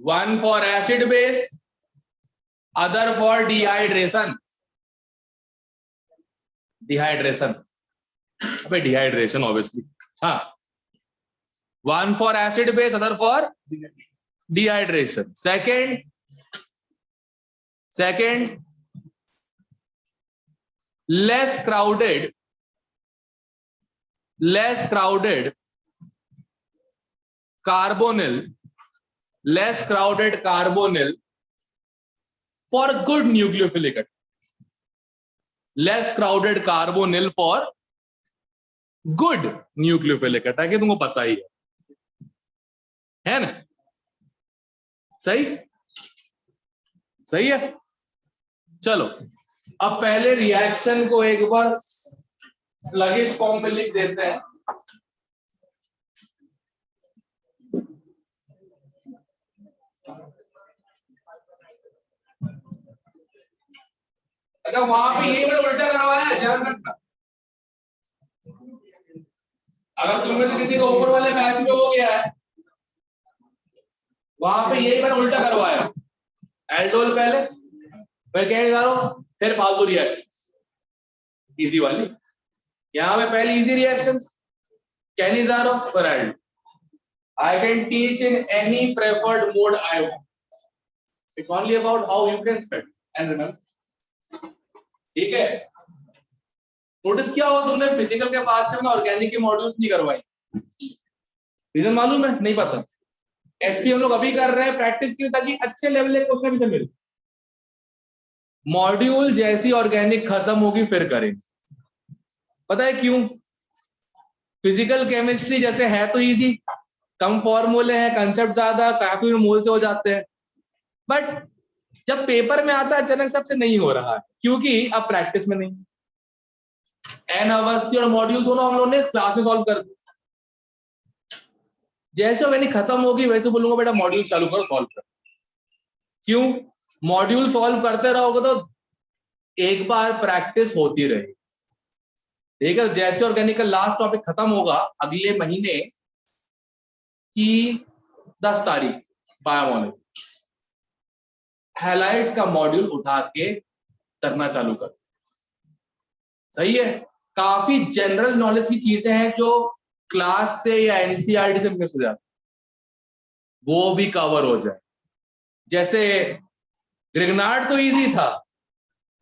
[SPEAKER 2] 1 for acid base, other for dehydration. Dehydration, अबे डिहाइड्रेशन ऑब्वियसली, हाँ। 1 for acid base, other for dehydration. Second, less crowded carbonyl, for good nucleophilic attack, less crowded carbonyl for good nucleophilic attack, ये तुमको पता ही है ना? सही है। चलो अब पहले रिएक्शन को एक बार स्लगिश फॉर्म में लिख देते हैं। अच्छा, वहां पे ये मैंने उल्टा करवाया है, ध्यान रखना। अगर तुम में से किसी को ऊपर वाले बैच में हो गया है, वहां पे ये मैंने उल्टा करवाया, एल्डोल पहले, फिर कैनिजारो, फिर फालतू रिएक्शन इजी वाली। यहां पे पहले इजी रिएक्शन, कैनिजारो फिर aldol. I can teach in any preferred mode I want. It's only about how you can spend and remember. ठीक है, नोटिस किया हो तुमने फिजिकल के बाद से मैं ऑर्गेनिक के मॉड्यूल नहीं करवाई, रीजन मालूम है? नहीं पता। एचपी हम लोग अभी कर रहे हैं प्रैक्टिस की, ताकि अच्छे लेवल के क्वेश्चन भी मिले। मॉड्यूल जैसी ऑर्गेनिक खत्म होगी फिर करेंगे। पता है क्यों? फिजिकल केमिस्ट्री जैसे है तो इजी, कम फॉर्मूले हैं, कंसेप्ट ज्यादा, काफी मोल से हो जाते हैं, बट जब पेपर में आता है अचानक सबसे नहीं हो रहा है, क्योंकि अब प्रैक्टिस में नहीं। एन अवस्थी और मॉड्यूल दोनों हम लोगों ने क्लास में सॉल्व कर दिया। जैसे मैंने खत्म होगी वैसे बोलूंगा बेटा मॉड्यूल चालू करो, सॉल्व करो। क्यों? मॉड्यूल सॉल्व करते रहोगे तो एक बार प्रैक्टिस होती रहेगी। ठीक है, जैसे ऑर्गेनिक का लास्ट टॉपिक खत्म होगा अगले महीने की 10 तारीख, बायोमोलिक्यूल, हैलाइड्स का मॉड्यूल उठा के करना चालू कर। सही है, काफी जनरल नॉलेज की चीजें हैं जो क्लास से या एनसीईआरटी से मिस हो जाती, वो भी कवर हो जाए। जैसे ग्रिग्नार्ड तो इजी था,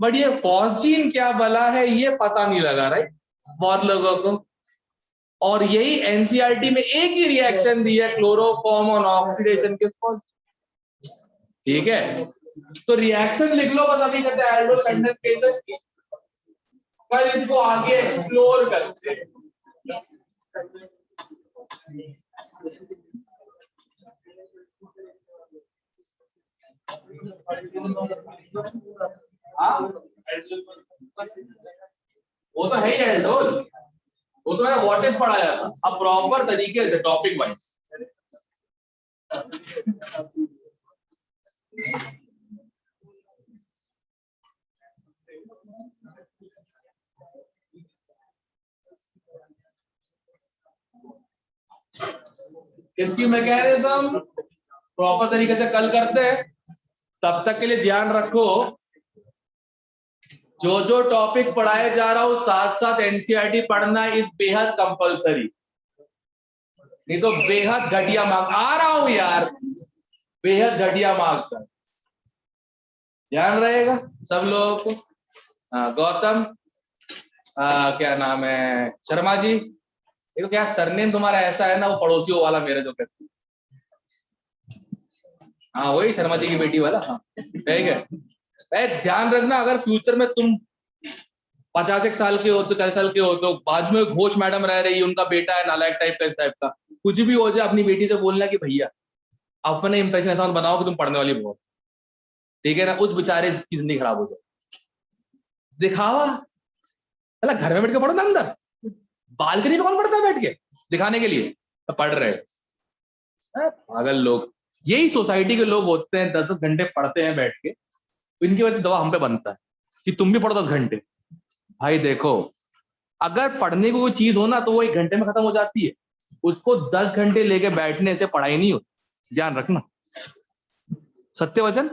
[SPEAKER 2] बट ये फॉस्जीन क्या भला है ये पता नहीं लगा, राइट, बहुत लोगों को। और यही एनसीईआरटी में एक ही रिएक्शन दी है, क्लोरोफॉर्म ऑन ऑक्सीडेशन के फर्स्ट। ठीक है, तो रिएक्शन लिख लो बस, अभी कहते हैं एल्डोल कंडेंसेशन की, कल इसको आगे एक्सप्लोर करते हैं। वो तो है ही एल्डोल, वो तो मैंने व्हाट इफ पढ़ाया था। अब प्रॉपर तरीके से टॉपिक वाइज इसकी मैकेनिज्म प्रॉपर तरीके से कल करते हैं। तब तक के लिए ध्यान रखो, जो जो टॉपिक पढ़ाए जा रहा हूं साथ साथ एनसीईआरटी पढ़ना इस बेहद कंपलसरी, नहीं तो बेहद घटिया मार्क्स आ रहा हूं यार, बेहद घटिया मार्क्स है। ध्यान रहेगा सब लोगों को। गौतम, क्या नाम है, शर्मा जी, देखो क्या सरनेम तुम्हारा ऐसा है ना, वो पड़ोसियों वाला मेरे जो कहते, हाँ वही शर्मा जी की बेटी वाला। हाँ ठीक है, ध्यान रखना, अगर फ्यूचर में तुम 50 साल के हो तो 40 साल के हो तो बाजू में घोष मैडम रह रही है, उनका बेटा है नालायक टाइप का, इस टाइप का कुछ भी हो जाए, अपनी बेटी से बोलना कि भैया अपने इंप्रेशन ऐसा मत बनाओ कि तुम पढ़ने वाली बहुत, ठीक है ना, उस बेचारे की जिंदगी खराब हो जाए। दिखावा, अला घर में बैठ के पढ़ो ना, अंदर बालकनी में कौन पढ़ता है बैठ के दिखाने के लिए, तो पढ़ रहे पागल लोग। यही सोसाइटी के लोग होते हैं, 10-10 घंटे पढ़ते हैं बैठ के, इनकी वजह से दवा हम पे बनता है कि तुम भी पढ़ो 10 घंटे। भाई देखो, अगर पढ़ने को कोई चीज हो ना तो वो 1 घंटे में खत्म हो जाती है, उसको 10 घंटे लेके बैठने से पढ़ाई नहीं होती, ध्यान रखना। सत्य वचन।